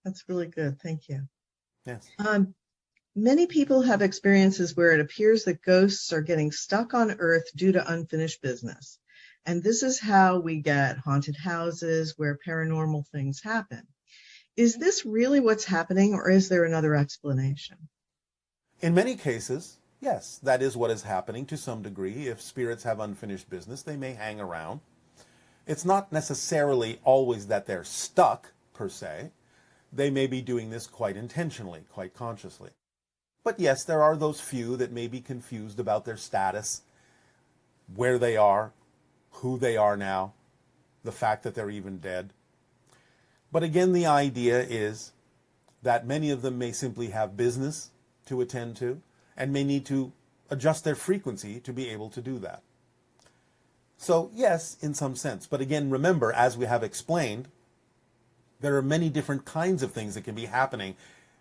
That's really good. Thank you. Yes. Many people have experiences where it appears that ghosts are getting stuck on Earth due to unfinished business. And this is how we get haunted houses where paranormal things happen. Is this really what's happening, or is there another explanation? In many cases, yes, that is what is happening to some degree. If spirits have unfinished business, they may hang around. It's not necessarily always that they're stuck, per se. They may be doing this quite intentionally, quite consciously. But yes, there are those few that may be confused about their status, where they are, who they are now, the fact that they're even dead. But again, the idea is that many of them may simply have business to attend to and may need to adjust their frequency to be able to do that. So yes, in some sense. But again, remember, as we have explained, there are many different kinds of things that can be happening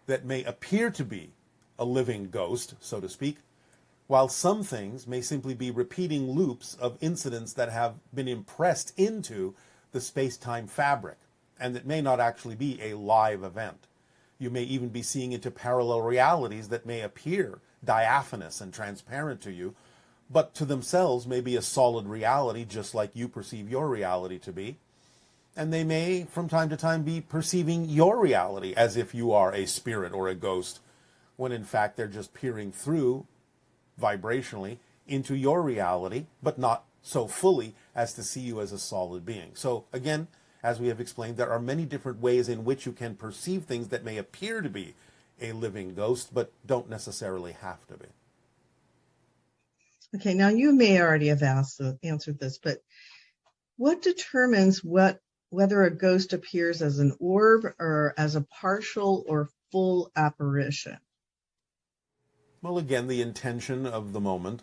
that may appear to be a living ghost, so to speak, while some things may simply be repeating loops of incidents that have been impressed into the space-time fabric, and that may not actually be a live event. You may even be seeing into parallel realities that may appear diaphanous and transparent to you, but to themselves may be a solid reality just like you perceive your reality to be. And they may, from time to time, be perceiving your reality as if you are a spirit or a ghost, when in fact they're just peering through vibrationally into your reality, but not so fully as to see you as a solid being. So again, as we have explained, there are many different ways in which you can perceive things that may appear to be a living ghost, but don't necessarily have to be. Okay, now you may already have answered this, but what determines whether a ghost appears as an orb or as a partial or full apparition? Well, again, the intention of the moment,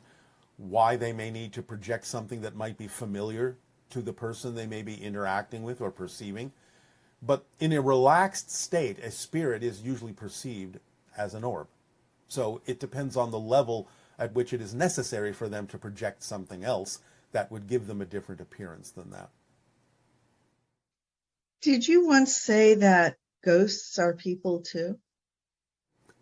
why they may need to project something that might be familiar to the person they may be interacting with or perceiving. But in a relaxed state, a spirit is usually perceived as an orb. So it depends on the level at which it is necessary for them to project something else that would give them a different appearance than that. Did you once say that ghosts are people too?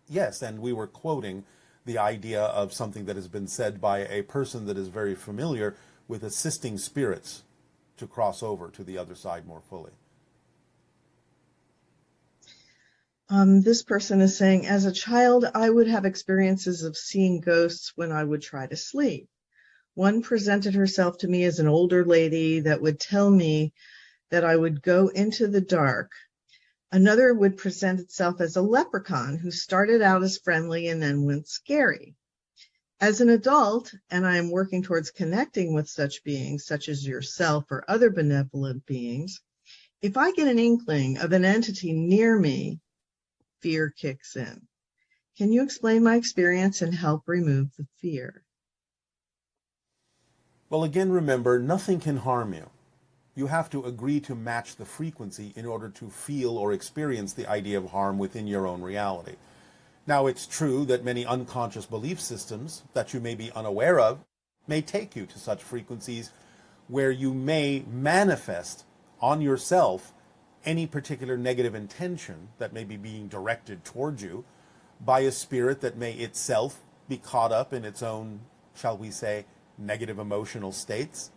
Yes, and we were quoting the idea of something that has been said by a person that is very familiar with assisting spirits to cross over to the other side more fully. This person is saying, as a child, I would have experiences of seeing ghosts when I would try to sleep. One presented herself to me as an older lady that would tell me that I would go into the dark. Another would present itself as a leprechaun who started out as friendly and then went scary. As an adult, and I am working towards connecting with such beings, such as yourself or other benevolent beings, if I get an inkling of an entity near me, fear kicks in. Can you explain my experience and help remove the fear? Well, again, remember, nothing can harm you. You have to agree to match the frequency in order to feel or experience the idea of harm within your own reality. Now, it's true that many unconscious belief systems that you may be unaware of may take you to such frequencies where you may manifest on yourself any particular negative intention that may be being directed towards you by a spirit that may itself be caught up in its own, shall we say, negative emotional states,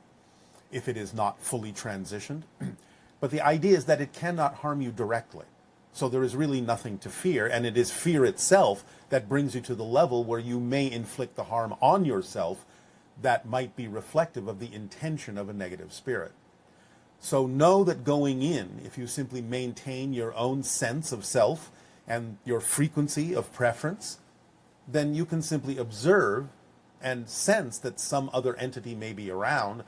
if it is not fully transitioned. But the idea is that it cannot harm you directly. So there is really nothing to fear, and it is fear itself that brings you to the level where you may inflict the harm on yourself that might be reflective of the intention of a negative spirit. So know that going in, if you simply maintain your own sense of self and your frequency of preference, then you can simply observe and sense that some other entity may be around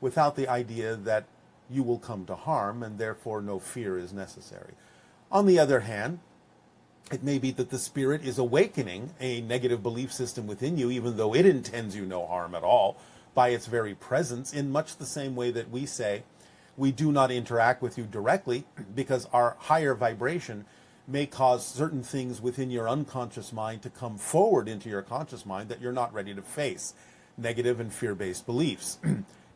without the idea that you will come to harm, and therefore no fear is necessary. On the other hand, it may be that the spirit is awakening a negative belief system within you, even though it intends you no harm at all, by its very presence, in much the same way that we say, we do not interact with you directly because our higher vibration may cause certain things within your unconscious mind to come forward into your conscious mind that you're not ready to face, negative and fear-based beliefs.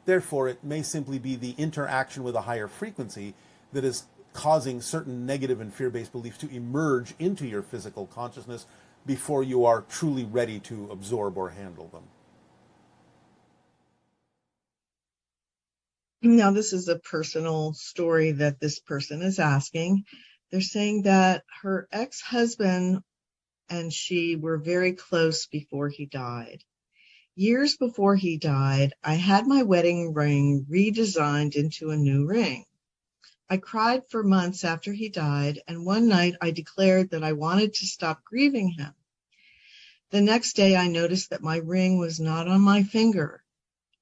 Therefore, it may simply be the interaction with a higher frequency that is causing certain negative and fear-based beliefs to emerge into your physical consciousness before you are truly ready to absorb or handle them. Now, this is a personal story that this person is asking. They're saying that her ex-husband and she were very close before he died. Years before he died, I had my wedding ring redesigned into a new ring. I cried for months after he died, and one night I declared that I wanted to stop grieving him. The next day I noticed that my ring was not on my finger.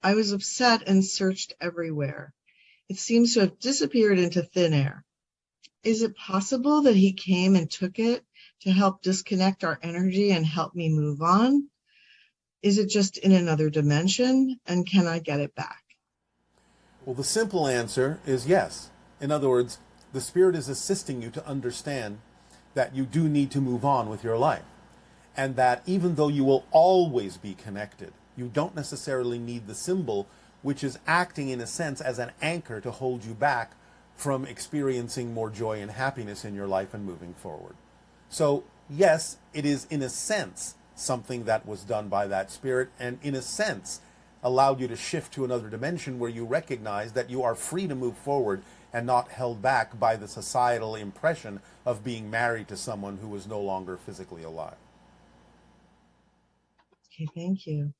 I was upset and searched everywhere. It seems to have disappeared into thin air. Is it possible that he came and took it to help disconnect our energy and help me move on? Is it just in another dimension, and can I get it back? Well, the simple answer is yes. In other words, the spirit is assisting you to understand that you do need to move on with your life, and that even though you will always be connected, you don't necessarily need the symbol, which is acting in a sense as an anchor to hold you back from experiencing more joy and happiness in your life and moving forward. So yes, it is in a sense something that was done by that spirit, and in a sense allowed you to shift to another dimension where you recognize that you are free to move forward and not held back by the societal impression of being married to someone who is no longer physically alive. Okay, thank you.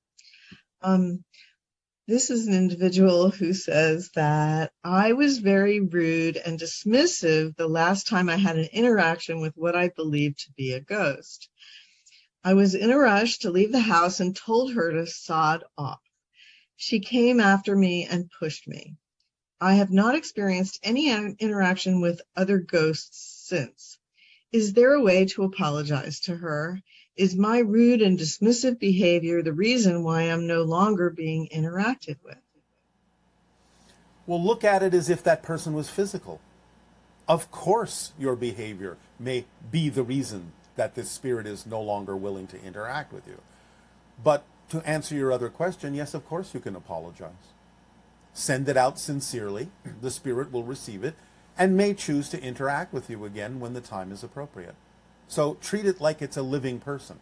This is an individual who says that I was very rude and dismissive the last time I had an interaction with what I believed to be a ghost. I was in a rush to leave the house and told her to sod off. She came after me and pushed me. I have not experienced any interaction with other ghosts since. Is there a way to apologize to her? Is my rude and dismissive behavior the reason why I'm no longer being interacted with? Well, look at it as if that person was physical. Of course, your behavior may be the reason that this spirit is no longer willing to interact with you. But to answer your other question, yes, of course you can apologize. Send it out sincerely. The spirit will receive it and may choose to interact with you again when the time is appropriate. So treat it like it's a living person.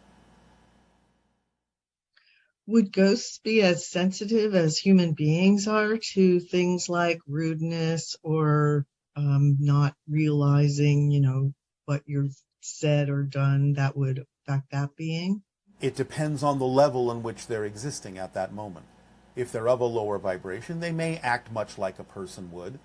Would ghosts be as sensitive as human beings are to things like rudeness or not realizing, what you've said or done that would affect that being? It depends on the level in which they're existing at that moment. If they're of a lower vibration, they may act much like a person would.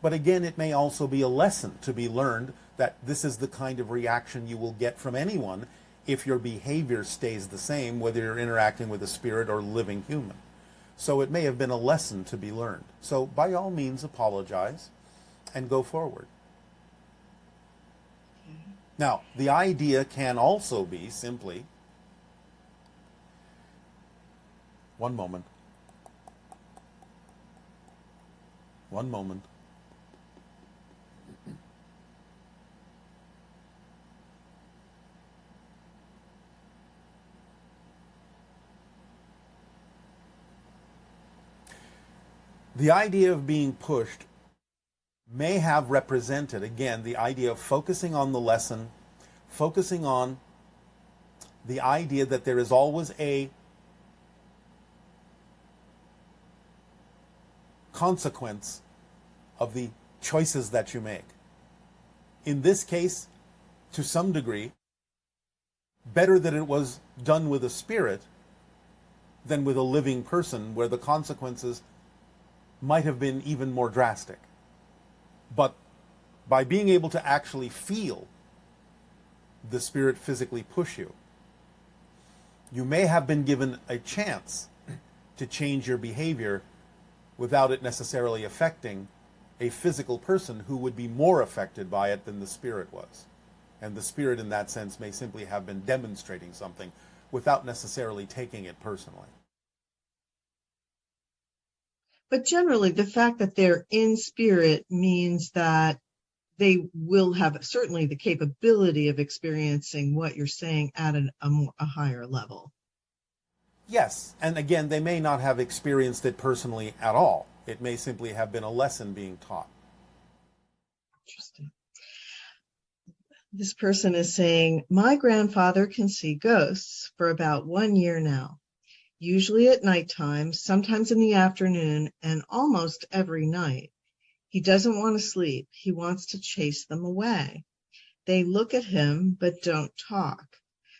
But again, it may also be a lesson to be learned that this is the kind of reaction you will get from anyone if your behavior stays the same, whether you're interacting with a spirit or living human. So it may have been a lesson to be learned. So by all means, apologize and go forward. Okay. Now, the idea can also be simply, one moment. The idea of being pushed may have represented, again, the idea of focusing on the lesson, focusing on the idea that there is always a consequence of the choices that you make. In this case, to some degree, better that it was done with a spirit than with a living person, where the consequences might have been even more drastic. But by being able to actually feel the spirit physically push you, you may have been given a chance to change your behavior without it necessarily affecting a physical person who would be more affected by it than the spirit was. And the spirit in that sense may simply have been demonstrating something without necessarily taking it personally. But generally, the fact that they're in spirit means that they will have certainly the capability of experiencing what you're saying at a higher level. Yes, and again, they may not have experienced it personally at all. It may simply have been a lesson being taught. Interesting. This person is saying, my grandfather can see ghosts for about 1 year now, usually at nighttime, sometimes in the afternoon, and almost every night. He doesn't want to sleep. He wants to chase them away. They look at him, but don't talk.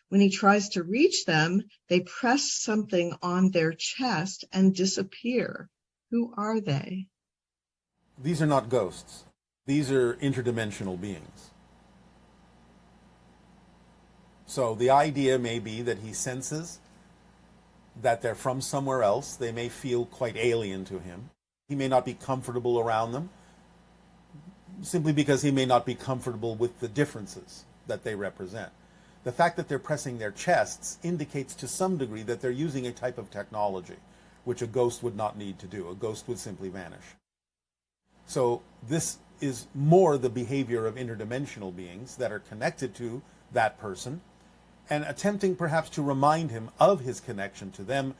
When he tries to reach them, they press something on their chest and disappear. Who are they? These are not ghosts. These are interdimensional beings. So the idea may be that he senses that they're from somewhere else. They may feel quite alien to him. He may not be comfortable around them, simply because he may not be comfortable with the differences that they represent. The fact that they're pressing their chests indicates to some degree that they're using a type of technology, which a ghost would not need to do. A ghost would simply vanish. So this is more the behavior of interdimensional beings that are connected to that person and attempting perhaps to remind him of his connection to them,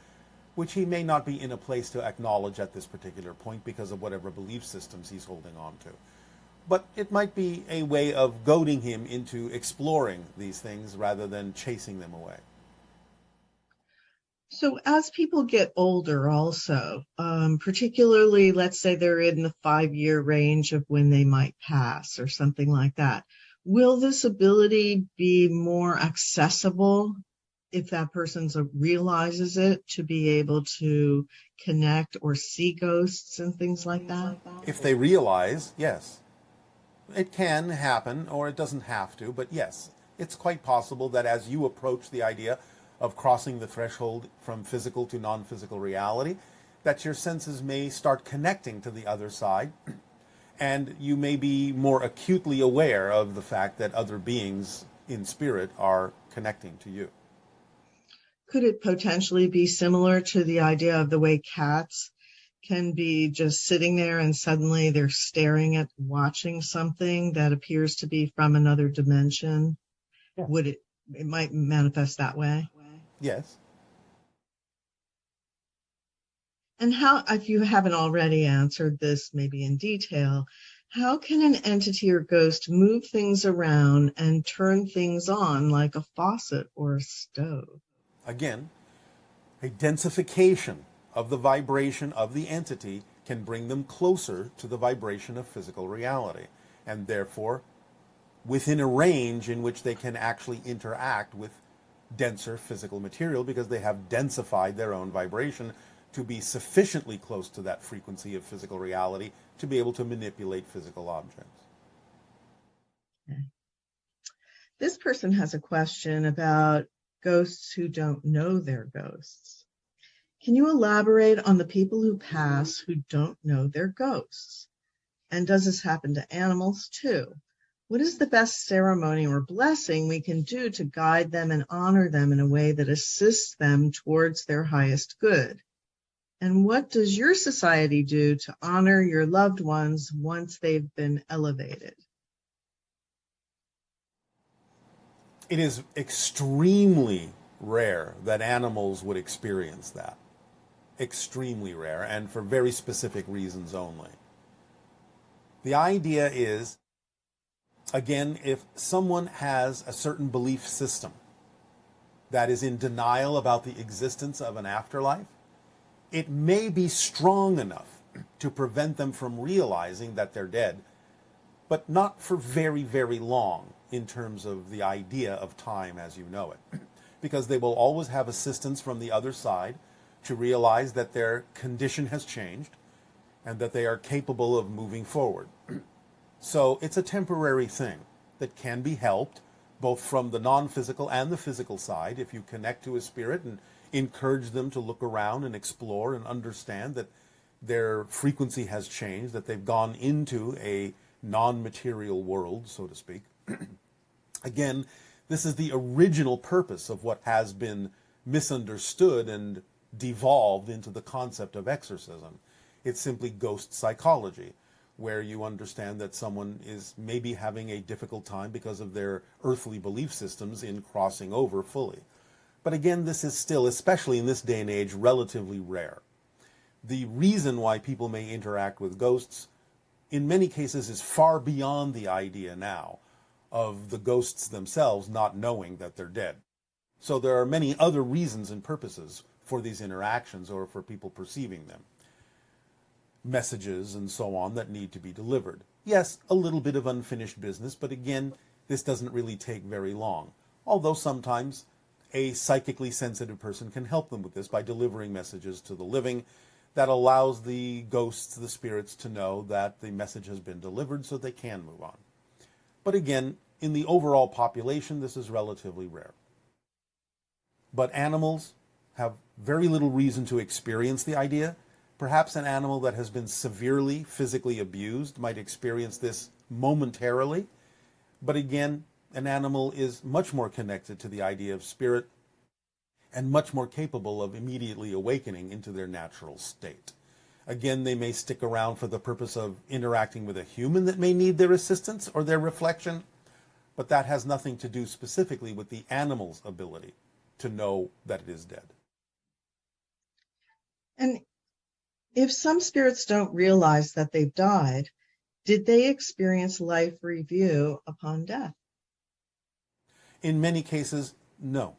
which he may not be in a place to acknowledge at this particular point because of whatever belief systems he's holding on to. But it might be a way of goading him into exploring these things rather than chasing them away. So as people get older also, particularly let's say they're in the 5-year range of when they might pass or something like that, will this ability be more accessible if that person realizes it, to be able to connect or see ghosts and things like that? If they realize, yes. It can happen, or it doesn't have to, but yes, it's quite possible that as you approach the idea of crossing the threshold from physical to non-physical reality, that your senses may start connecting to the other side, and you may be more acutely aware of the fact that other beings in spirit are connecting to you. Could it potentially be similar to the idea of the way cats can be just sitting there and suddenly they're staring at watching something that appears to be from another dimension? Yeah. Would it might manifest that way? Yes. And how, if you haven't already answered this maybe in detail, how can an entity or ghost move things around and turn things on like a faucet or a stove? Again, a densification of the vibration of the entity can bring them closer to the vibration of physical reality, and therefore within a range in which they can actually interact with denser physical material, because they have densified their own vibration to be sufficiently close to that frequency of physical reality to be able to manipulate physical objects. Okay. This person has a question about ghosts who don't know they're ghosts. Can you elaborate on the people who pass who don't know they're ghosts? And does this happen to animals too? What is the best ceremony or blessing we can do to guide them and honor them in a way that assists them towards their highest good? And what does your society do to honor your loved ones once they've been elevated? It is extremely rare that animals would experience that. Extremely rare, and for very specific reasons only. The idea is, again, if someone has a certain belief system that is in denial about the existence of an afterlife, it may be strong enough to prevent them from realizing that they're dead, but not for very, very long in terms of the idea of time as you know it. Because they will always have assistance from the other side to realize that their condition has changed and that they are capable of moving forward. So it's a temporary thing that can be helped both from the non-physical and the physical side if you connect to a spirit and encourage them to look around and explore and understand that their frequency has changed, that they've gone into a non-material world, so to speak. Again, this is the original purpose of what has been misunderstood and devolved into the concept of exorcism. It's simply ghost psychology, where you understand that someone is maybe having a difficult time because of their earthly belief systems in crossing over fully. But again, this is still, especially in this day and age, relatively rare. The reason why people may interact with ghosts in many cases is far beyond the idea now of the ghosts themselves not knowing that they're dead. So there are many other reasons and purposes for these interactions or for people perceiving them. Messages and so on that need to be delivered. Yes, a little bit of unfinished business, but again, this doesn't really take very long. Although sometimes a psychically sensitive person can help them with this by delivering messages to the living that allows the ghosts, the spirits, to know that the message has been delivered so they can move on. But again, in the overall population, this is relatively rare. But animals have very little reason to experience the idea. Perhaps an animal that has been severely physically abused might experience this momentarily. But again, an animal is much more connected to the idea of spirit and much more capable of immediately awakening into their natural state. Again, they may stick around for the purpose of interacting with a human that may need their assistance or their reflection, but that has nothing to do specifically with the animal's ability to know that it is dead. And if some spirits don't realize that they've died, did they experience life review upon death? In many cases, no.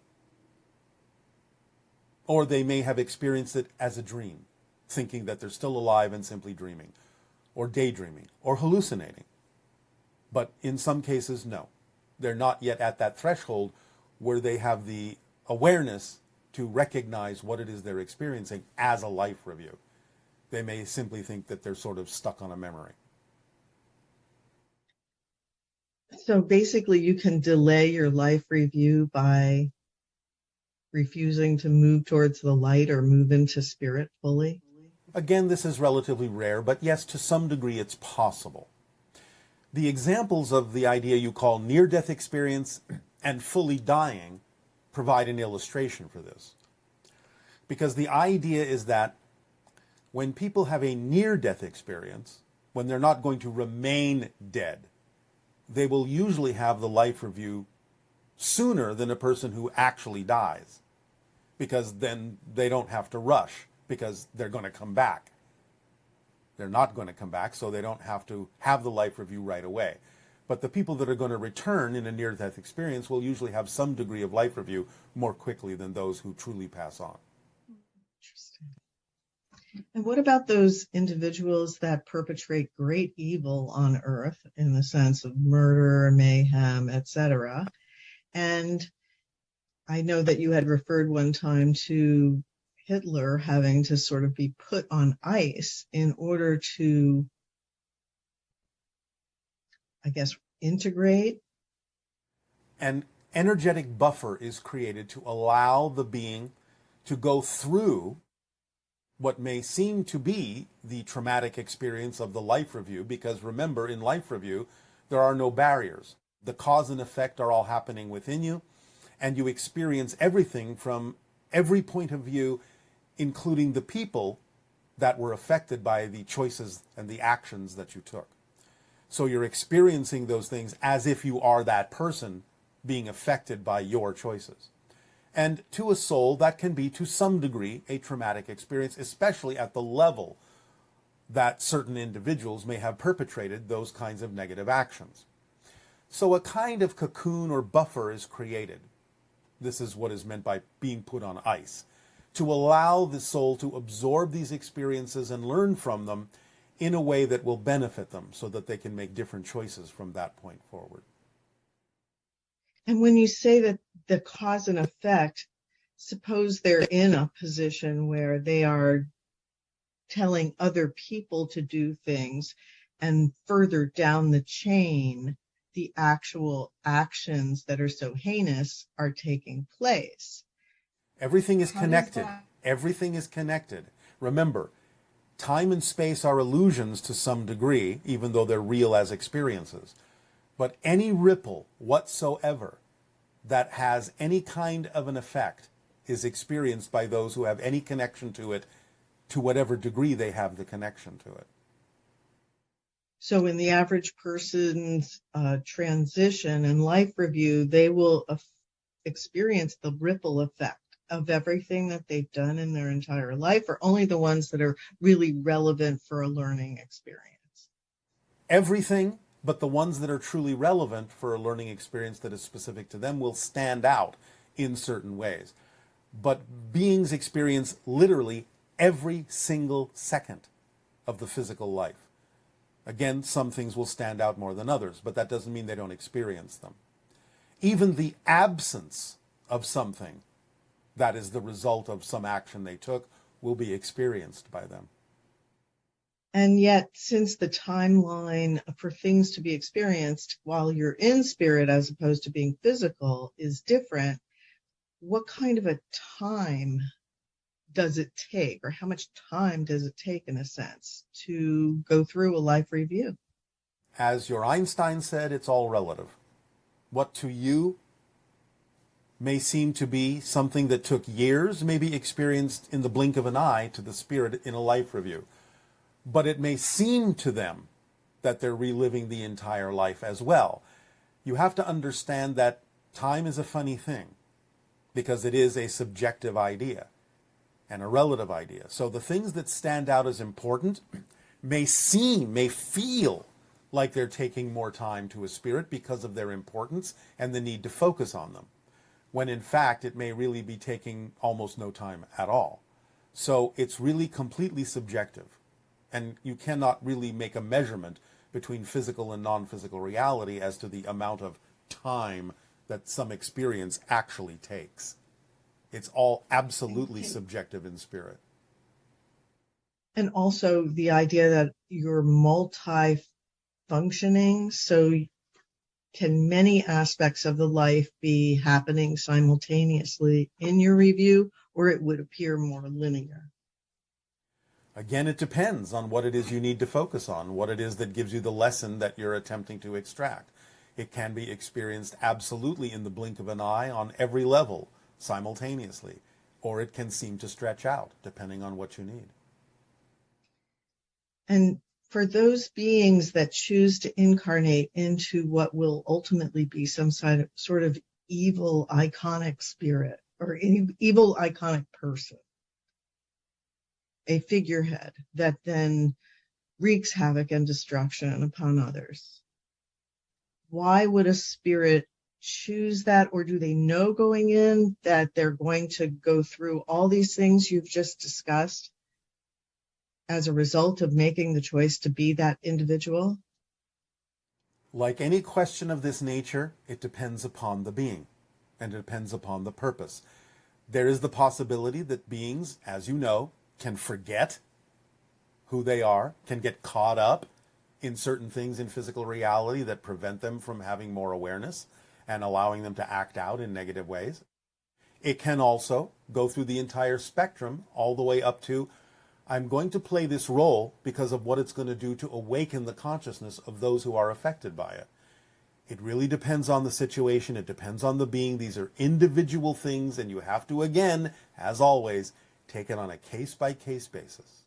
Or they may have experienced it as a dream, thinking that they're still alive and simply dreaming, or daydreaming, or hallucinating. But in some cases, no. They're not yet at that threshold where they have the awareness to recognize what it is they're experiencing as a life review. They may simply think that they're sort of stuck on a memory. So basically, you can delay your life review by refusing to move towards the light or move into spirit fully? Again, this is relatively rare, but yes, to some degree it's possible. The examples of the idea you call near-death experience and fully dying provide an illustration for this. Because the idea is that when people have a near-death experience, when they're not going to remain dead, they will usually have the life review sooner than a person who actually dies, because then they don't have to rush, because they're going to come back. They're not going to come back, so they don't have to have the life review right away. But the people that are going to return in a near-death experience will usually have some degree of life review more quickly than those who truly pass on. Interesting. And what about those individuals that perpetrate great evil on Earth in the sense of murder, mayhem, etc.? And I know that you had referred one time to Hitler having to sort of be put on ice in order to, I guess, integrate. An energetic buffer is created to allow the being to go through what may seem to be the traumatic experience of the life review, because remember, in life review, there are no barriers. The cause and effect are all happening within you, and you experience everything from every point of view, including the people that were affected by the choices and the actions that you took. So you're experiencing those things as if you are that person being affected by your choices. And to a soul, that can be to some degree a traumatic experience, especially at the level that certain individuals may have perpetrated those kinds of negative actions. So a kind of cocoon or buffer is created. This is what is meant by being put on ice, to allow the soul to absorb these experiences and learn from them in a way that will benefit them so that they can make different choices from that point forward. And when you say that the cause and effect, suppose they're in a position where they are telling other people to do things, and further down the chain, the actual actions that are so heinous are taking place. Everything is connected. Everything is connected. Remember, time and space are illusions to some degree, even though they're real as experiences. But any ripple whatsoever that has any kind of an effect is experienced by those who have any connection to it, to whatever degree they have the connection to it. So in the average person's transition and life review, they will experience the ripple effect of everything that they've done in their entire life, or only the ones that are really relevant for a learning experience? Everything but the ones that are truly relevant for a learning experience that is specific to them will stand out in certain ways. But beings experience literally every single second of the physical life. Again, some things will stand out more than others, but that doesn't mean they don't experience them. Even the absence of something that is the result of some action they took will be experienced by them. And yet, since the timeline for things to be experienced while you're in spirit as opposed to being physical is different, what kind of a time does it take, or how much time does it take, in a sense, to go through a life review? As your Einstein said, it's all relative. What to you may seem to be something that took years, may be experienced in the blink of an eye to the spirit in a life review. But it may seem to them that they're reliving the entire life as well. You have to understand that time is a funny thing because it is a subjective idea and a relative idea. So the things that stand out as important may feel like they're taking more time to a spirit because of their importance and the need to focus on them, when in fact it may really be taking almost no time at all. So it's really completely subjective. And you cannot really make a measurement between physical and non-physical reality as to the amount of time that some experience actually takes. It's all absolutely subjective in spirit. And also the idea that you're multi-functioning, so can many aspects of the life be happening simultaneously in your review, or it would appear more linear? Again, it depends on what it is you need to focus on, what it is that gives you the lesson that you're attempting to extract. It can be experienced absolutely in the blink of an eye on every level simultaneously, or it can seem to stretch out depending on what you need. And for those beings that choose to incarnate into what will ultimately be some sort of evil iconic spirit or evil iconic person, a figurehead that then wreaks havoc and destruction upon others, why would a spirit choose that? Or do they know going in that they're going to go through all these things you've just discussed as a result of making the choice to be that individual? Like any question of this nature, it depends upon the being and it depends upon the purpose. There is the possibility that beings, as you know, can forget who they are, can get caught up in certain things in physical reality that prevent them from having more awareness and allowing them to act out in negative ways. It can also go through the entire spectrum, all the way up to, I'm going to play this role because of what it's going to do to awaken the consciousness of those who are affected by it. It really depends on the situation. It depends on the being. These are individual things, and you have to, again, as always, take it on a case-by-case basis.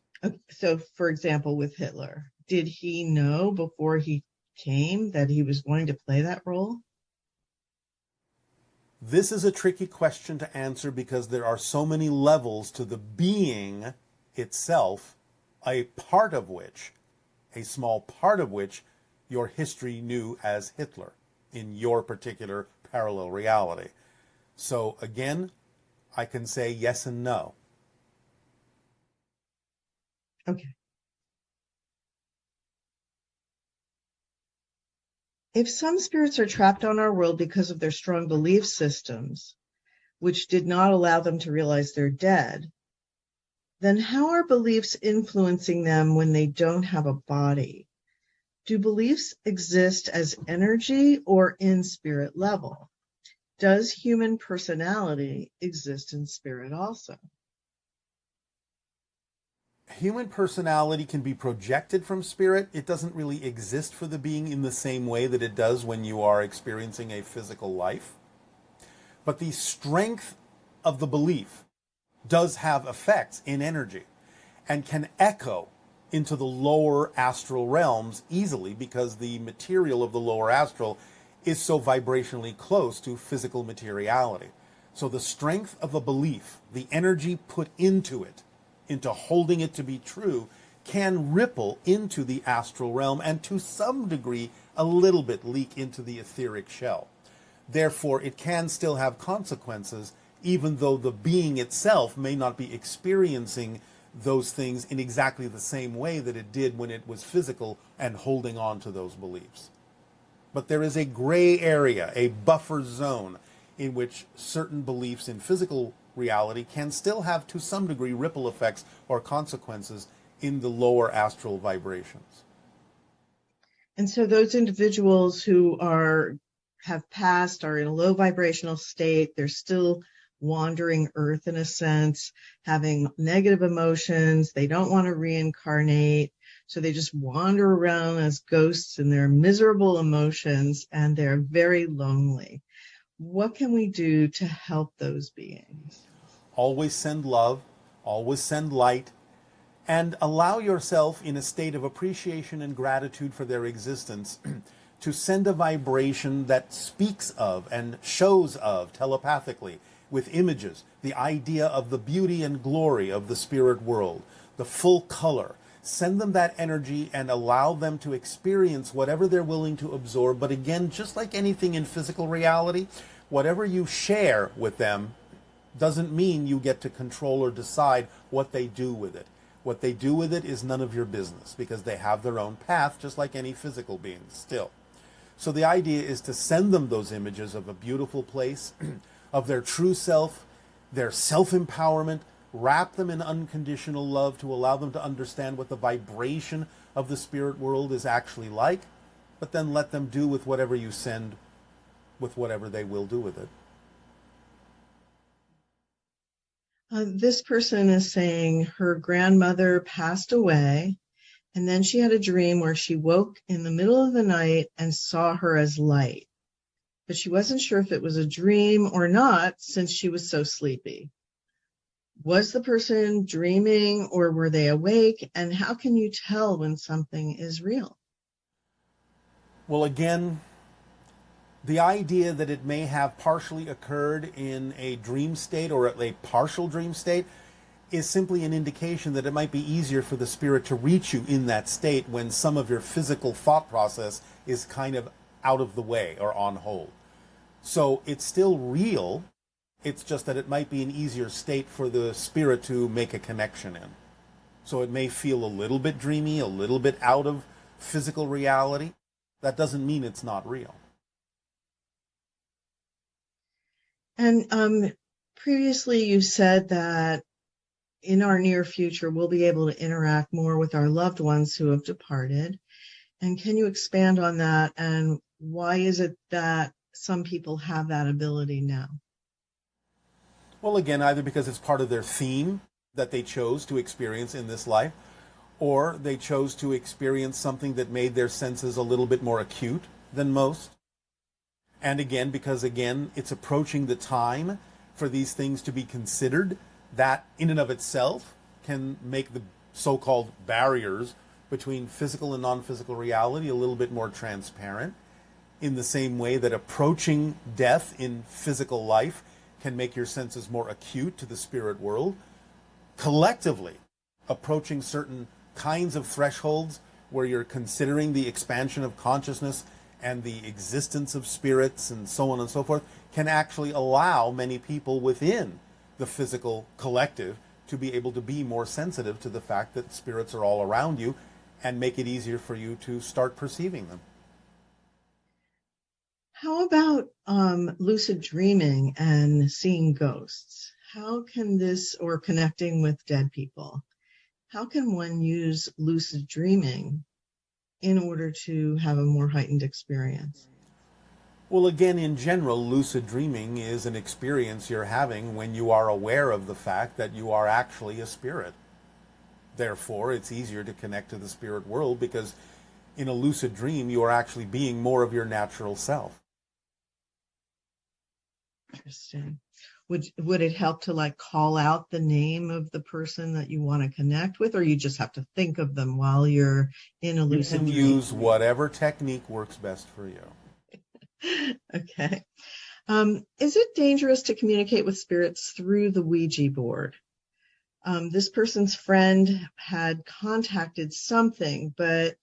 So, for example, with Hitler, did he know before he came that he was going to play that role? This is a tricky question to answer because there are so many levels to the being itself, a part of which, a small part of which, your history knew as Hitler in your particular parallel reality. So again, I can say yes and no. Okay. If some spirits are trapped on our world because of their strong belief systems, which did not allow them to realize they're dead, then how are beliefs influencing them when they don't have a body? Do beliefs exist as energy or in spirit level? Does human personality exist in spirit also? Human personality can be projected from spirit. It doesn't really exist for the being in the same way that it does when you are experiencing a physical life. But the strength of the belief does have effects in energy and can echo into the lower astral realms easily because the material of the lower astral is so vibrationally close to physical materiality. So the strength of a belief, the energy put into it, into holding it to be true, can ripple into the astral realm and to some degree a little bit leak into the etheric shell. Therefore, it can still have consequences, even though the being itself may not be experiencing those things in exactly the same way that it did when it was physical and holding on to those beliefs. But there is a gray area, a buffer zone, in which certain beliefs in physical reality can still have, to some degree, ripple effects or consequences in the lower astral vibrations. And so those individuals who have passed, are in a low vibrational state, they're still wandering earth in a sense, having negative emotions, they don't want to reincarnate, so they just wander around as ghosts in their miserable emotions, and they're very lonely. What can we do to help those beings? Always send love, always send light, and allow yourself in a state of appreciation and gratitude for their existence to send a vibration that speaks of and shows of telepathically with images the idea of the beauty and glory of the spirit world, the full color. Send them that energy and allow them to experience whatever they're willing to absorb. But again, just like anything in physical reality, whatever you share with them doesn't mean you get to control or decide what they do with it. What they do with it is none of your business, because they have their own path, just like any physical being still. So the idea is to send them those images of a beautiful place, of their true self, their self-empowerment, wrap them in unconditional love to allow them to understand what the vibration of the spirit world is actually like, but then let them do with whatever you send, with whatever they will do with it. This person is saying her grandmother passed away, and then she had a dream where she woke in the middle of the night and saw her as light. But she wasn't sure if it was a dream or not, since she was so sleepy. Was the person dreaming or were they awake? And how can you tell when something is real? Well, again, the idea that it may have partially occurred in a dream state or a partial dream state is simply an indication that it might be easier for the spirit to reach you in that state when some of your physical thought process is kind of out of the way or on hold. So it's still real. It's just that it might be an easier state for the spirit to make a connection in. So it may feel a little bit dreamy, a little bit out of physical reality. That doesn't mean it's not real. And previously you said that in our near future, we'll be able to interact more with our loved ones who have departed. And can you expand on that? And why is it that some people have that ability now? Well, again, either because it's part of their theme that they chose to experience in this life, or they chose to experience something that made their senses a little bit more acute than most. And again, because again, it's approaching the time for these things to be considered, that in and of itself can make the so-called barriers between physical and non-physical reality a little bit more transparent, in the same way that approaching death in physical life can make your senses more acute to the spirit world. Collectively, approaching certain kinds of thresholds where you're considering the expansion of consciousness and the existence of spirits and so on and so forth can actually allow many people within the physical collective to be able to be more sensitive to the fact that spirits are all around you and make it easier for you to start perceiving them. How about lucid dreaming and seeing ghosts? How can this, or connecting with dead people, how can one use lucid dreaming in order to have a more heightened experience? Well, again, in general, lucid dreaming is an experience you're having when you are aware of the fact that you are actually a spirit. Therefore, it's easier to connect to the spirit world because in a lucid dream, you are actually being more of your natural self. Interesting. Would it help to like call out the name of the person that you want to connect with, or you just have to think of them while you're in a lucid dream? You can use whatever technique works best for you. Okay. Is it dangerous to communicate with spirits through the Ouija board? This person's friend had contacted something, but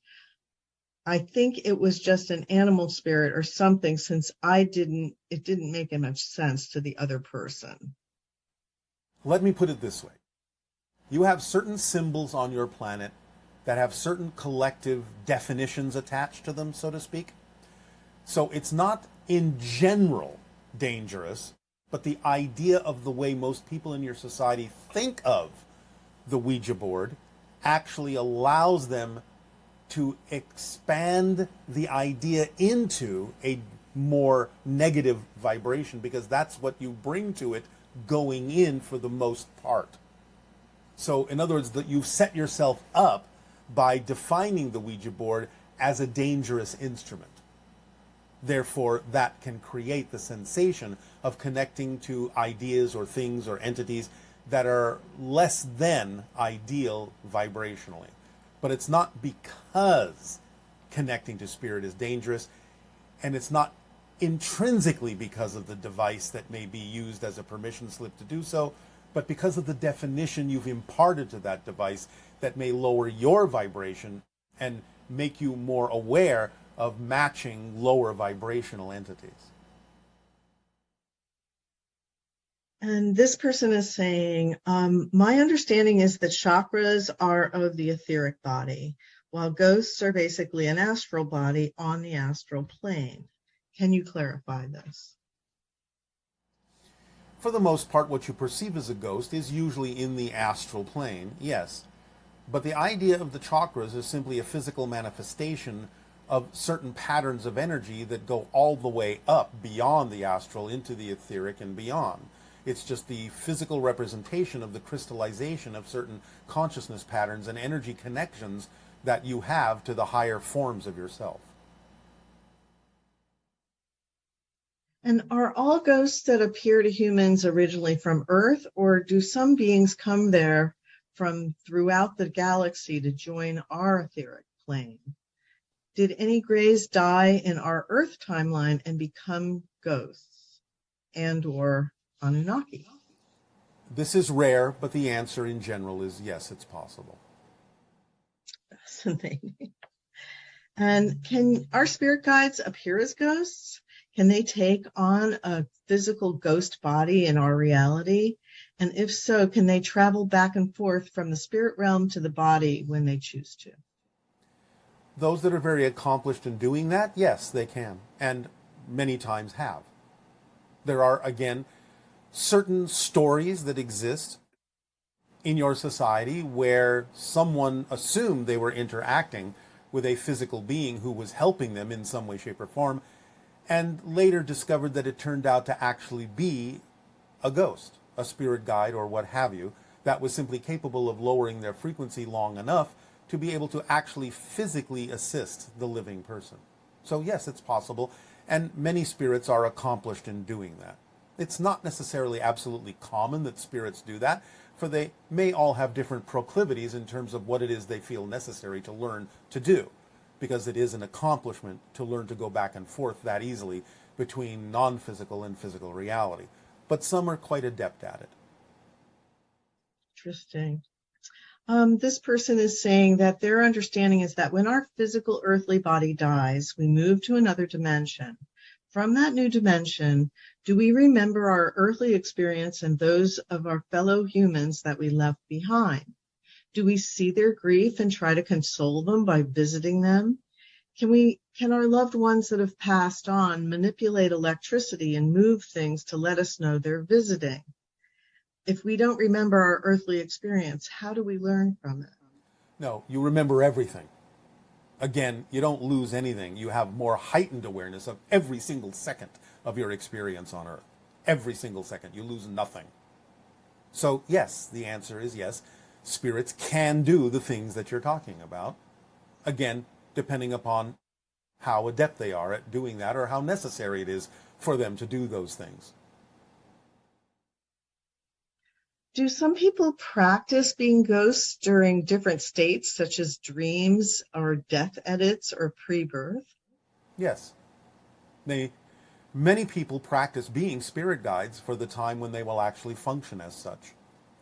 I think it was just an animal spirit or something, since it didn't make much sense to the other person. Let me put it this way. You have certain symbols on your planet that have certain collective definitions attached to them, so to speak. So it's not in general dangerous, but the idea of the way most people in your society think of the Ouija board actually allows them to expand the idea into a more negative vibration, because that's what you bring to it going in for the most part. So in other words, that you've set yourself up by defining the Ouija board as a dangerous instrument. Therefore, that can create the sensation of connecting to ideas or things or entities that are less than ideal vibrationally. But it's not because connecting to spirit is dangerous, and it's not intrinsically because of the device that may be used as a permission slip to do so, but because of the definition you've imparted to that device that may lower your vibration and make you more aware of matching lower vibrational entities. And this person is saying, my understanding is that chakras are of the etheric body, while ghosts are basically an astral body on the astral plane. Can you clarify this? For the most part, what you perceive as a ghost is usually in the astral plane, yes. But the idea of the chakras is simply a physical manifestation of certain patterns of energy that go all the way up beyond the astral into the etheric and beyond. It's just the physical representation of the crystallization of certain consciousness patterns and energy connections that you have to the higher forms of yourself. And are all ghosts that appear to humans originally from Earth, or do some beings come there from throughout the galaxy to join our etheric plane? Did any Greys die in our Earth timeline and become ghosts and or Anunnaki? This is rare, but the answer in general is yes, it's possible. Fascinating. And can our spirit guides appear as ghosts? Can they take on a physical ghost body in our reality? And if so, can they travel back and forth from the spirit realm to the body when they choose to? Those that are very accomplished in doing that, yes, they can, and many times have. There are, again, certain stories that exist in your society where someone assumed they were interacting with a physical being who was helping them in some way, shape, or form, and later discovered that it turned out to actually be a ghost, a spirit guide, or what have you, that was simply capable of lowering their frequency long enough to be able to actually physically assist the living person. So yes, it's possible, and many spirits are accomplished in doing that. It's not necessarily absolutely common that spirits do that, for they may all have different proclivities in terms of what it is they feel necessary to learn to do, because it is an accomplishment to learn to go back and forth that easily between non-physical and physical reality. But some are quite adept at it. Interesting. This person is saying that their understanding is that when our physical earthly body dies, we move to another dimension. From that new dimension, do we remember our earthly experience and those of our fellow humans that we left behind? Do we see their grief and try to console them by visiting them? Can our loved ones that have passed on manipulate electricity and move things to let us know they're visiting? If we don't remember our earthly experience, how do we learn from it? No, you remember everything. Again, you don't lose anything. You have more heightened awareness of every single second of your experience on Earth. Every single second. You lose nothing. So yes, the answer is yes. Spirits can do the things that you're talking about. Again, depending upon how adept they are at doing that or how necessary it is for them to do those things. Do some people practice being ghosts during different states, such as dreams or death edits or pre-birth? Yes. Many people practice being spirit guides for the time when they will actually function as such.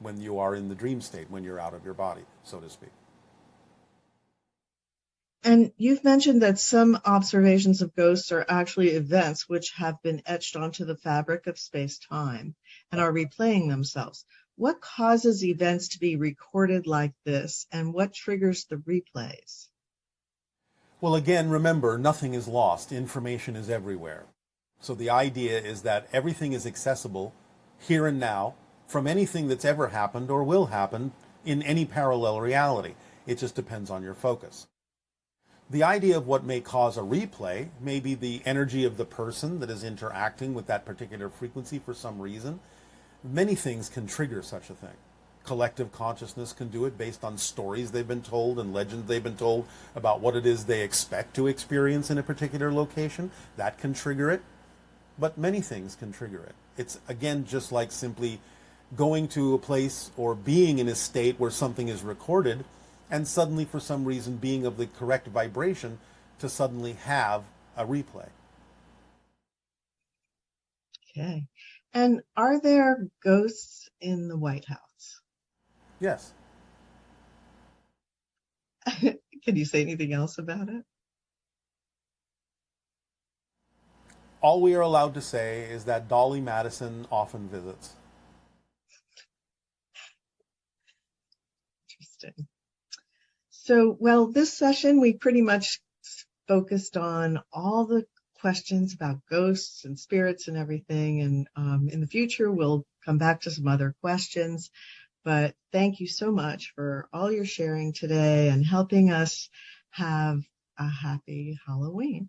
when you are in the dream state, when you're out of your body, so to speak. And you've mentioned that some observations of ghosts are actually events which have been etched onto the fabric of space-time and are replaying themselves. What causes events to be recorded like this, and what triggers the replays? Well, again, remember, nothing is lost. Information is everywhere. So the idea is that everything is accessible here and now from anything that's ever happened or will happen in any parallel reality. It just depends on your focus. The idea of what may cause a replay may be the energy of the person that is interacting with that particular frequency for some reason. Many things can trigger such a thing. Collective consciousness can do it based on stories they've been told and legends they've been told about what it is they expect to experience in a particular location. That can trigger it. But many things can trigger it. It's, again, just like simply going to a place or being in a state where something is recorded and suddenly, for some reason, being of the correct vibration to suddenly have a replay. Okay. And are there ghosts in the White House? Yes. Can you say anything else about it? All we are allowed to say is that Dolly Madison often visits. Interesting. So, well, this session, we pretty much focused on all the questions about ghosts and spirits and everything. And in the future, we'll come back to some other questions. But thank you so much for all your sharing today and helping us have a happy Halloween.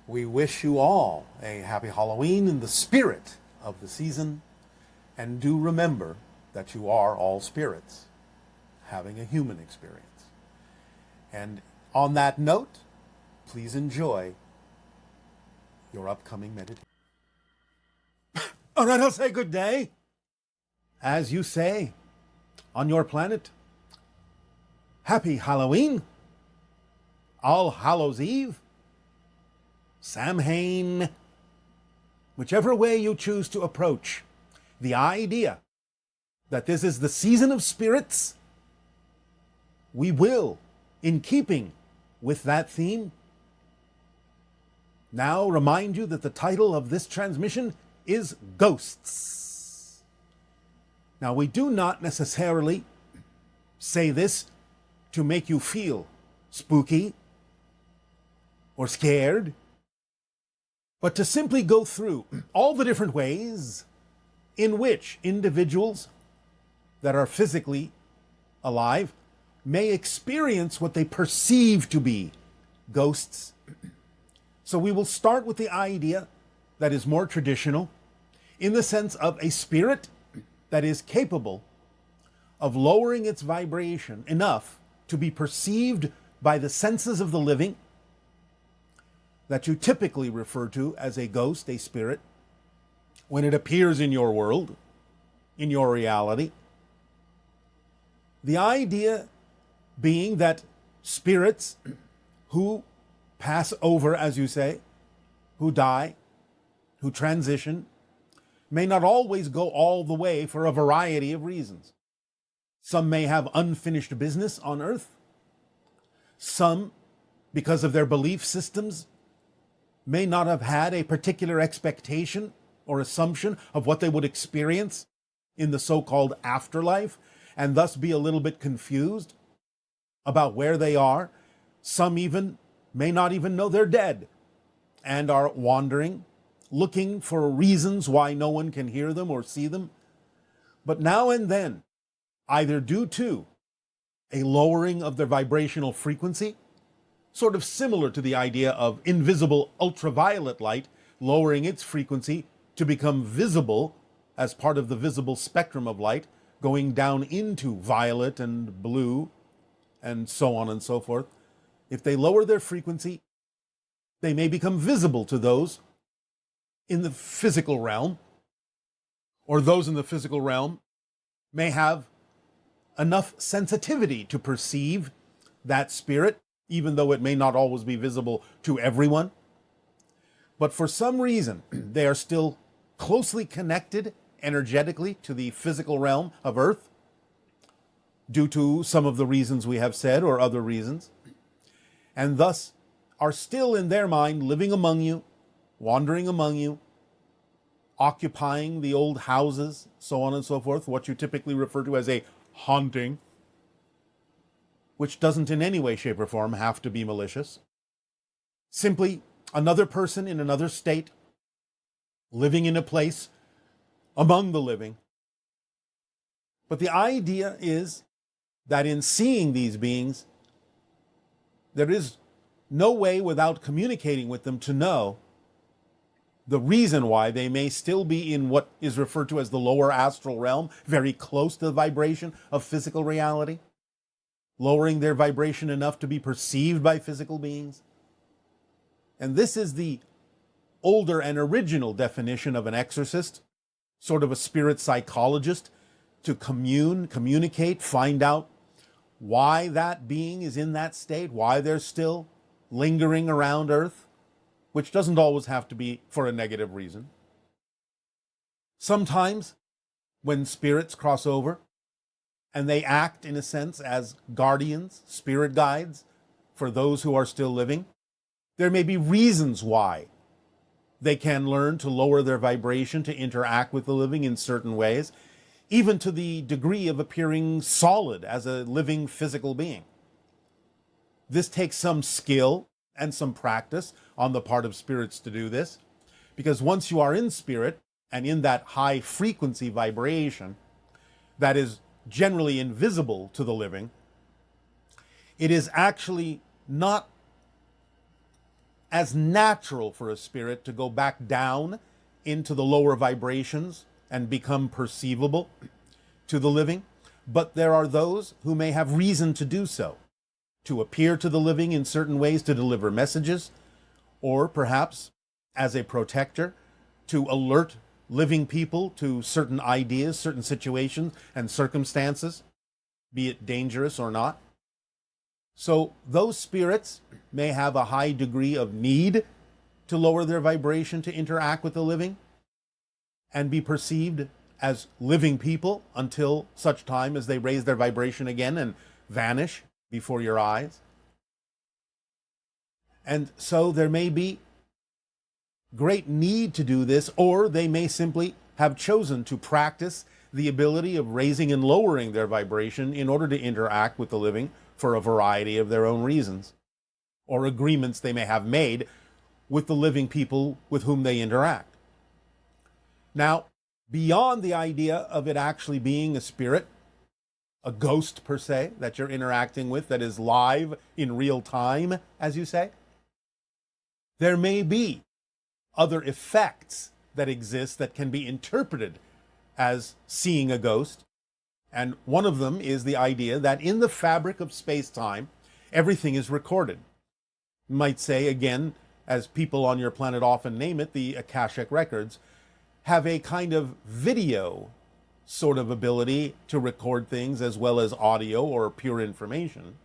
We wish you all a happy Halloween in the spirit of the season. And do remember that you are all spirits having a human experience. And on that note, please enjoy your upcoming meditation. All right, I'll say good day. As you say, on your planet, happy Halloween, All Hallows Eve, Samhain, whichever way you choose to approach the idea that this is the season of spirits, we will, in keeping with that theme, now remind you that the title of this transmission is Ghosts. Now, we do not necessarily say this to make you feel spooky or scared, but to simply go through all the different ways in which individuals that are physically alive may experience what they perceive to be ghosts. So we will start with the idea that is more traditional, in the sense of a spirit that is capable of lowering its vibration enough to be perceived by the senses of the living, that you typically refer to as a ghost, a spirit, when it appears in your world, in your reality. The idea being that spirits who pass over, as you say, who die, who transition, may not always go all the way for a variety of reasons. Some may have unfinished business on earth. Some, because of their belief systems, may not have had a particular expectation or assumption of what they would experience in the so-called afterlife, and thus be a little bit confused about where they are. Some even may not even know they're dead and are wandering, looking for reasons why no one can hear them or see them. But now and then, either due to a lowering of their vibrational frequency, sort of similar to the idea of invisible ultraviolet light lowering its frequency to become visible as part of the visible spectrum of light, going down into violet and blue and so on and so forth. If they lower their frequency, they may become visible to those in the physical realm, or those in the physical realm may have enough sensitivity to perceive that spirit, even though it may not always be visible to everyone. But for some reason, they are still closely connected energetically to the physical realm of Earth due to some of the reasons we have said or other reasons, and thus are still in their mind living among you, wandering among you, occupying the old houses, so on and so forth, what you typically refer to as a haunting, which doesn't in any way, shape, or form have to be malicious. Simply another person in another state, living in a place among the living. But the idea is that in seeing these beings, there is no way without communicating with them to know the reason why they may still be in what is referred to as the lower astral realm, very close to the vibration of physical reality, lowering their vibration enough to be perceived by physical beings. And this is the older and original definition of an exorcist, sort of a spirit psychologist, to communicate, find out why that being is in that state, why they're still lingering around Earth, which doesn't always have to be for a negative reason. Sometimes, when spirits cross over, and they act, in a sense, as guardians, spirit guides, for those who are still living, there may be reasons why they can learn to lower their vibration, to interact with the living in certain ways, even to the degree of appearing solid as a living physical being. This takes some skill and some practice on the part of spirits to do this, because once you are in spirit and in that high frequency vibration that is generally invisible to the living, it is actually not as natural for a spirit to go back down into the lower vibrations and become perceivable to the living. But there are those who may have reason to do so, to appear to the living in certain ways, to deliver messages, or perhaps as a protector, to alert living people to certain ideas, certain situations and circumstances, be it dangerous or not. So those spirits may have a high degree of need to lower their vibration to interact with the living and be perceived as living people until such time as they raise their vibration again and vanish before your eyes. And so there may be great need to do this, or they may simply have chosen to practice the ability of raising and lowering their vibration in order to interact with the living for a variety of their own reasons, or agreements they may have made with the living people with whom they interact. Now, beyond the idea of it actually being a spirit, a ghost per se, that you're interacting with, that is live in real time, as you say, there may be other effects that exist that can be interpreted as seeing a ghost. And one of them is the idea that in the fabric of space-time, everything is recorded. You might say, again, as people on your planet often name it, the Akashic records have a kind of video sort of ability to record things as well as audio or pure information.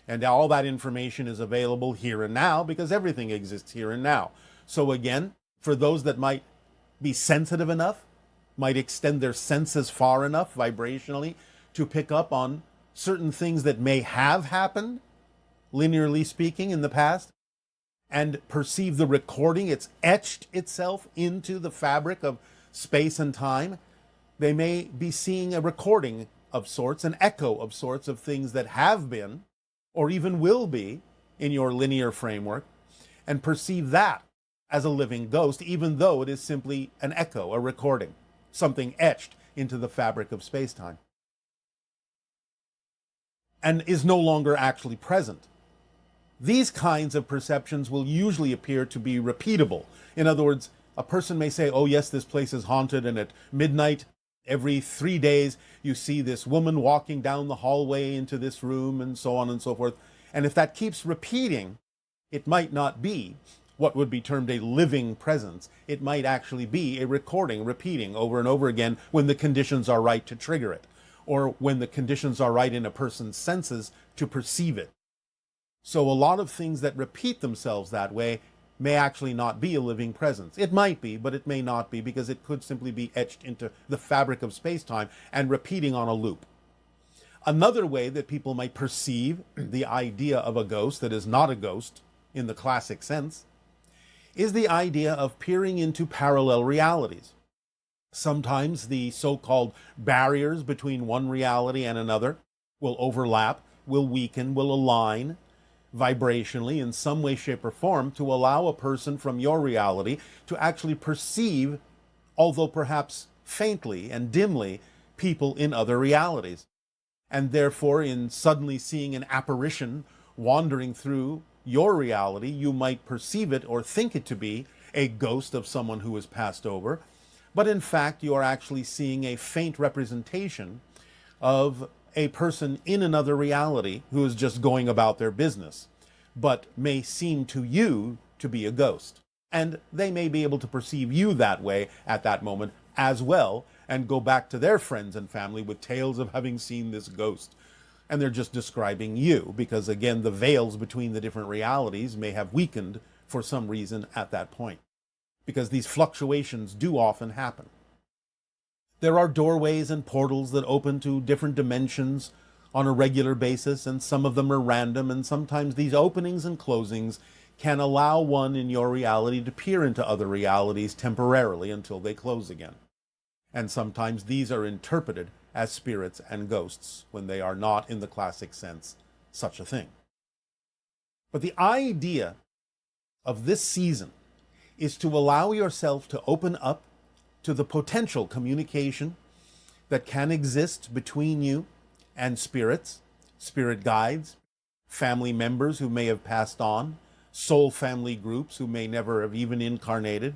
And all that information is available here and now because everything exists here and now. So again, for those that might be sensitive enough, might extend their senses far enough vibrationally to pick up on certain things that may have happened, linearly speaking, in the past, and perceive the recording, it's etched itself into the fabric of space and time. They may be seeing a recording of sorts, an echo of sorts of things that have been, or even will be, in your linear framework, and perceive that as a living ghost, even though it is simply an echo, a recording, something etched into the fabric of space-time, and is no longer actually present. These kinds of perceptions will usually appear to be repeatable. In other words, a person may say, oh yes, this place is haunted, and at midnight, every 3 days, you see this woman walking down the hallway into this room, and so on and so forth. And if that keeps repeating, it might not be what would be termed a living presence. It might actually be a recording, repeating over and over again when the conditions are right to trigger it, or when the conditions are right in a person's senses to perceive it. So a lot of things that repeat themselves that way may actually not be a living presence. It might be, but it may not be, because it could simply be etched into the fabric of space-time and repeating on a loop. Another way that people might perceive the idea of a ghost that is not a ghost in the classic sense is the idea of peering into parallel realities. Sometimes the so-called barriers between one reality and another will overlap, will weaken, will align vibrationally in some way, shape, or form to allow a person from your reality to actually perceive, although perhaps faintly and dimly, people in other realities. And therefore, in suddenly seeing an apparition wandering through your reality, you might perceive it or think it to be a ghost of someone who has passed over, but in fact you are actually seeing a faint representation of a person in another reality who is just going about their business, but may seem to you to be a ghost. And they may be able to perceive you that way at that moment as well, and go back to their friends and family with tales of having seen this ghost. And they're just describing you, because again, the veils between the different realities may have weakened for some reason at that point, because these fluctuations do often happen. There are doorways and portals that open to different dimensions on a regular basis, and some of them are random, and sometimes these openings and closings can allow one in your reality to peer into other realities temporarily until they close again. And sometimes these are interpreted as spirits and ghosts when they are not, in the classic sense, such a thing. But the idea of this season is to allow yourself to open up to the potential communication that can exist between you and spirits, spirit guides, family members who may have passed on, soul family groups who may never have even incarnated.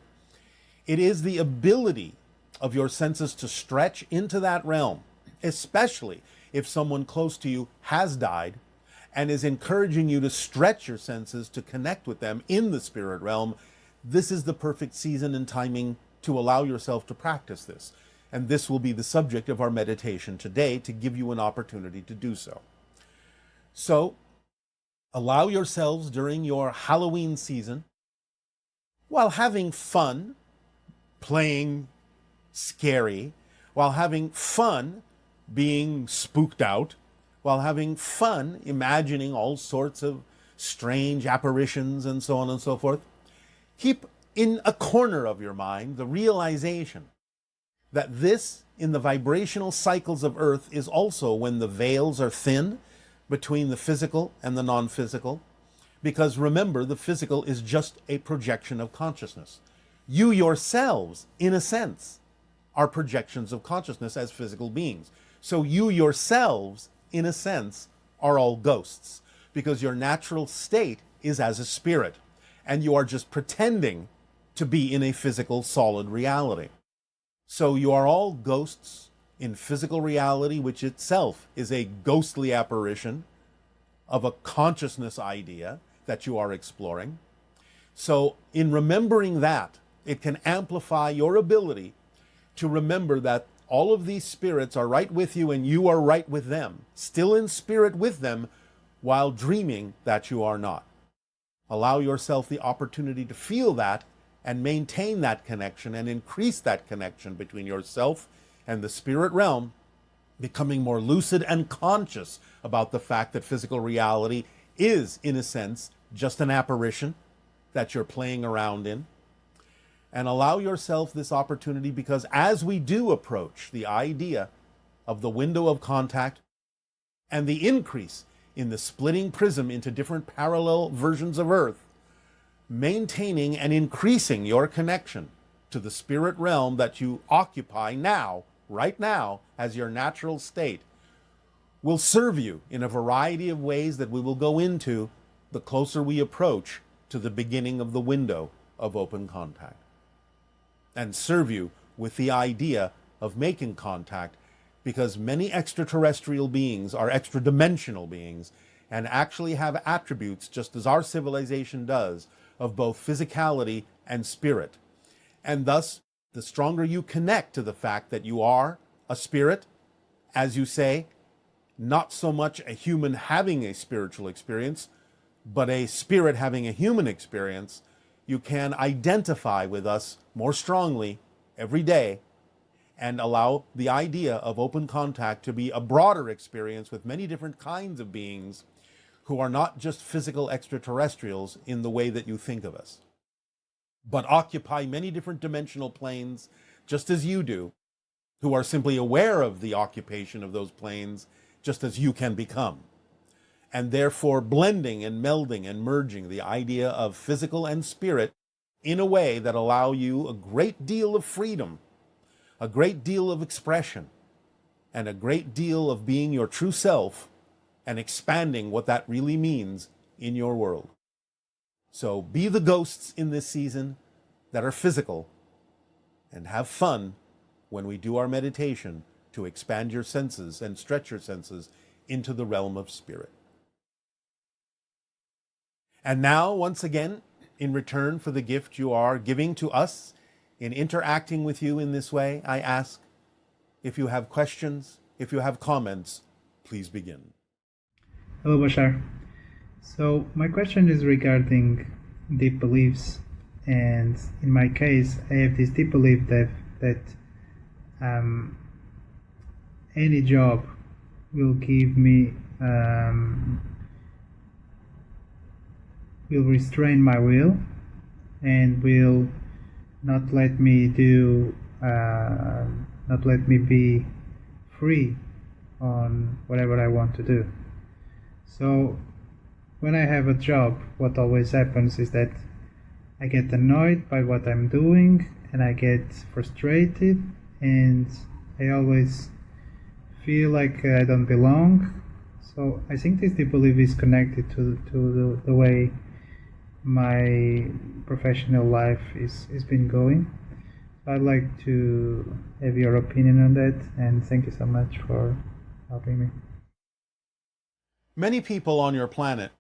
It is the ability of your senses to stretch into that realm, especially if someone close to you has died, and is encouraging you to stretch your senses to connect with them in the spirit realm. This is the perfect season and timing to allow yourself to practice this. And this will be the subject of our meditation today, to give you an opportunity to do so. So, allow yourselves during your Halloween season, while having fun, playing scary, while having fun being spooked out, while having fun imagining all sorts of strange apparitions and so on and so forth, keep in a corner of your mind the realization that this, in the vibrational cycles of Earth, is also when the veils are thin between the physical and the non-physical. Because remember, the physical is just a projection of consciousness. You yourselves, in a sense, are projections of consciousness as physical beings. So you yourselves, in a sense, are all ghosts, because your natural state is as a spirit, and you are just pretending to be in a physical, solid reality. So you are all ghosts in physical reality, which itself is a ghostly apparition of a consciousness idea that you are exploring. So in remembering that, it can amplify your ability to remember that all of these spirits are right with you and you are right with them, still in spirit with them, while dreaming that you are not. Allow yourself the opportunity to feel that and maintain that connection and increase that connection between yourself and the spirit realm, becoming more lucid and conscious about the fact that physical reality is, in a sense, just an apparition that you're playing around in. And allow yourself this opportunity, because as we do approach the idea of the window of contact and the increase in the splitting prism into different parallel versions of Earth, maintaining and increasing your connection to the spirit realm that you occupy now, right now, as your natural state, will serve you in a variety of ways that we will go into the closer we approach to the beginning of the window of open contact. And serve you with the idea of making contact, because many extraterrestrial beings are extra-dimensional beings and actually have attributes, just as our civilization does, of both physicality and spirit. And thus, the stronger you connect to the fact that you are a spirit, as you say, not so much a human having a spiritual experience, but a spirit having a human experience, you can identify with us more strongly every day and allow the idea of open contact to be a broader experience with many different kinds of beings who are not just physical extraterrestrials in the way that you think of us, but occupy many different dimensional planes just as you do, who are simply aware of the occupation of those planes just as you can become. And therefore blending and melding and merging the idea of physical and spirit in a way that allow you a great deal of freedom, a great deal of expression, and a great deal of being your true self and expanding what that really means in your world. So be the ghosts in this season that are physical, and have fun when we do our meditation to expand your senses and stretch your senses into the realm of spirit. And now, once again, in return for the gift you are giving to us in interacting with you in this way, I ask, if you have questions, if you have comments, please begin. Hello, Bashar. So my question is regarding deep beliefs, and in my case, I have this deep belief that any job will give me will restrain my will and will not let me be free on whatever I want to do. So when I have a job, what always happens is that I get annoyed by what I'm doing, and I get frustrated, and I always feel like I don't belong. So I think this deep belief is connected to the way my professional life is been going. I'd like to have your opinion on that, and thank you so much for helping me. Many people on your planet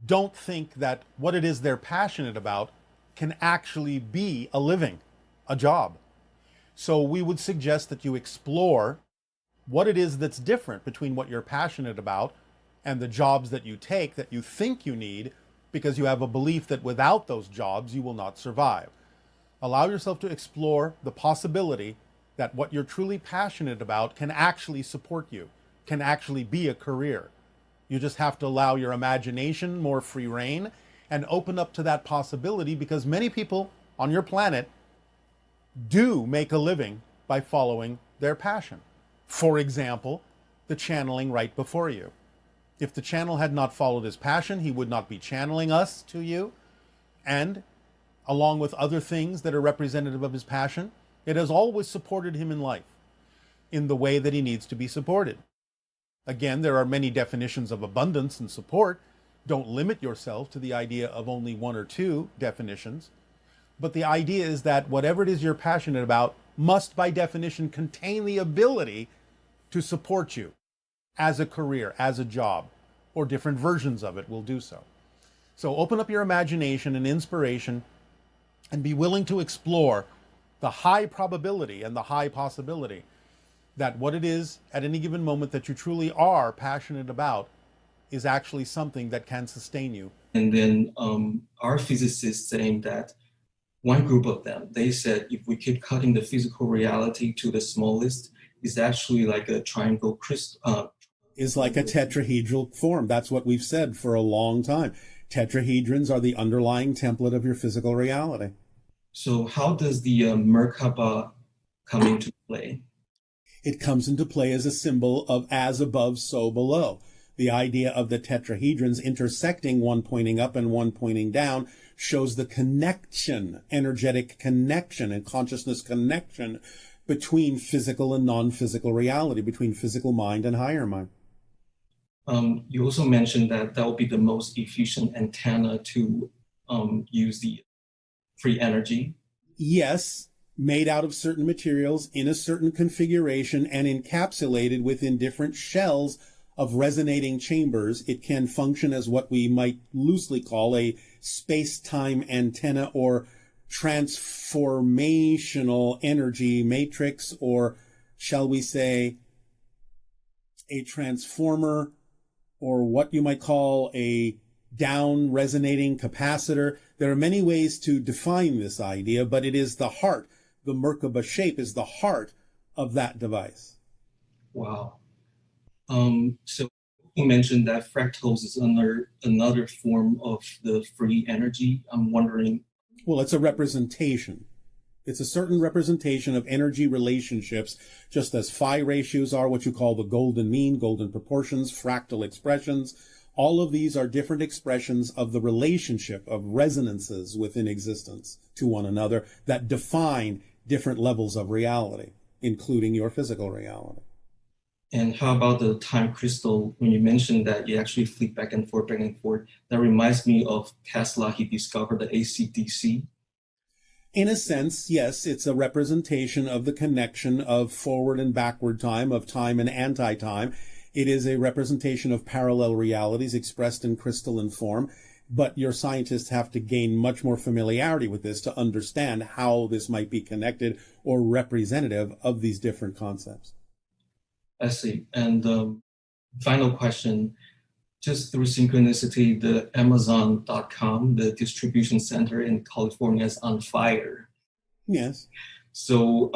don't think that what it is they're passionate about can actually be a living, a job. So we would suggest that you explore what it is that's different between what you're passionate about and the jobs that you take that you think you need because you have a belief that without those jobs you will not survive. Allow yourself to explore the possibility that what you're truly passionate about can actually support you, can actually be a career. You just have to allow your imagination more free rein and open up to that possibility, because many people on your planet do make a living by following their passion. For example, the channeling right before you. If the channel had not followed his passion, he would not be channeling us to you. And along with other things that are representative of his passion, it has always supported him in life in the way that he needs to be supported. Again, there are many definitions of abundance and support. Don't limit yourself to the idea of only one or two definitions. But the idea is that whatever it is you're passionate about must, by definition, contain the ability to support you as a career, as a job, or different versions of it will do so. So open up your imagination and inspiration and be willing to explore the high probability and the high possibility that what it is at any given moment that you truly are passionate about is actually something that can sustain you. And then our physicists saying that one group of them, they said if we keep cutting the physical reality to the smallest, it's actually like a triangle crystal. Is like a tetrahedral form. That's what we've said for a long time. Tetrahedrons are the underlying template of your physical reality. So how does the Merkaba come into play? It comes into play as a symbol of as above, so below. The idea of the tetrahedrons intersecting, one pointing up and one pointing down, shows the connection, energetic connection and consciousness connection between physical and non-physical reality, between physical mind and higher mind. You also mentioned that that will be the most efficient antenna to use the free energy. Yes, made out of certain materials in a certain configuration and encapsulated within different shells of resonating chambers, it can function as what we might loosely call a space-time antenna or transformational energy matrix, or shall we say a transformer, or what you might call a down resonating capacitor. There are many ways to define this idea, but it is the heart. The Merkaba shape is the heart of that device. Wow. So you mentioned that fractals is another form of the free energy. I'm wondering. Well, it's a representation. It's a certain representation of energy relationships, just as phi ratios are what you call the golden mean, golden proportions, fractal expressions. All of these are different expressions of the relationship of resonances within existence to one another that define different levels of reality, including your physical reality. And how about the time crystal? When you mentioned that you actually flick back and forth, that reminds me of Tesla. He discovered the AC/DC. In a sense, yes, it's a representation of the connection of forward and backward time, of time and anti-time. It is a representation of parallel realities expressed in crystalline form, but your scientists have to gain much more familiarity with this to understand how this might be connected or representative of these different concepts. I see. And final question, just through synchronicity, the Amazon.com, the distribution center in California, is on fire. Yes. So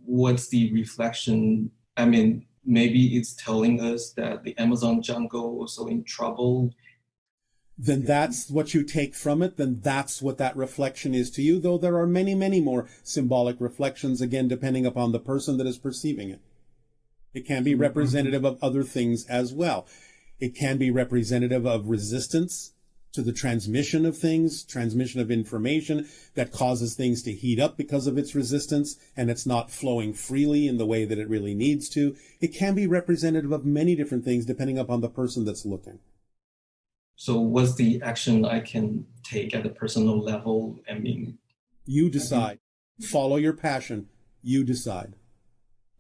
what's the reflection? I mean, maybe it's telling us that the Amazon jungle is also in trouble. Then that's what you take from it. Then that's what that reflection is to you, though there are many, many more symbolic reflections, again, depending upon the person that is perceiving it. It can be representative of other things as well. It can be representative of resistance to the transmission of things, transmission of information that causes things to heat up because of its resistance, and it's not flowing freely in the way that it really needs to. It can be representative of many different things depending upon the person that's looking. So what's the action I can take at a personal level? I mean, you decide. Follow your passion. You decide.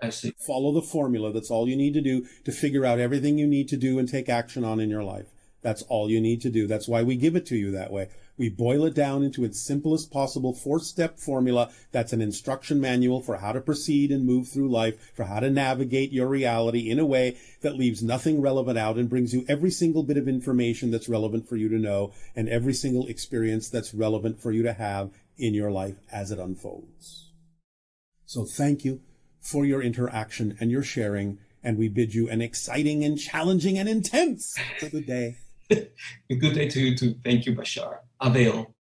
I see. Follow the formula. That's all you need to do to figure out everything you need to do and take action on in your life. That's all you need to do. That's why we give it to you that way. We boil it down into its simplest possible 4-step formula. That's an instruction manual for how to proceed and move through life, for how to navigate your reality in a way that leaves nothing relevant out and brings you every single bit of information that's relevant for you to know and every single experience that's relevant for you to have in your life as it unfolds. So thank you for your interaction and your sharing, and we bid you an exciting and challenging and intense good day. A good day to you too. Thank you, Bashar. Avail.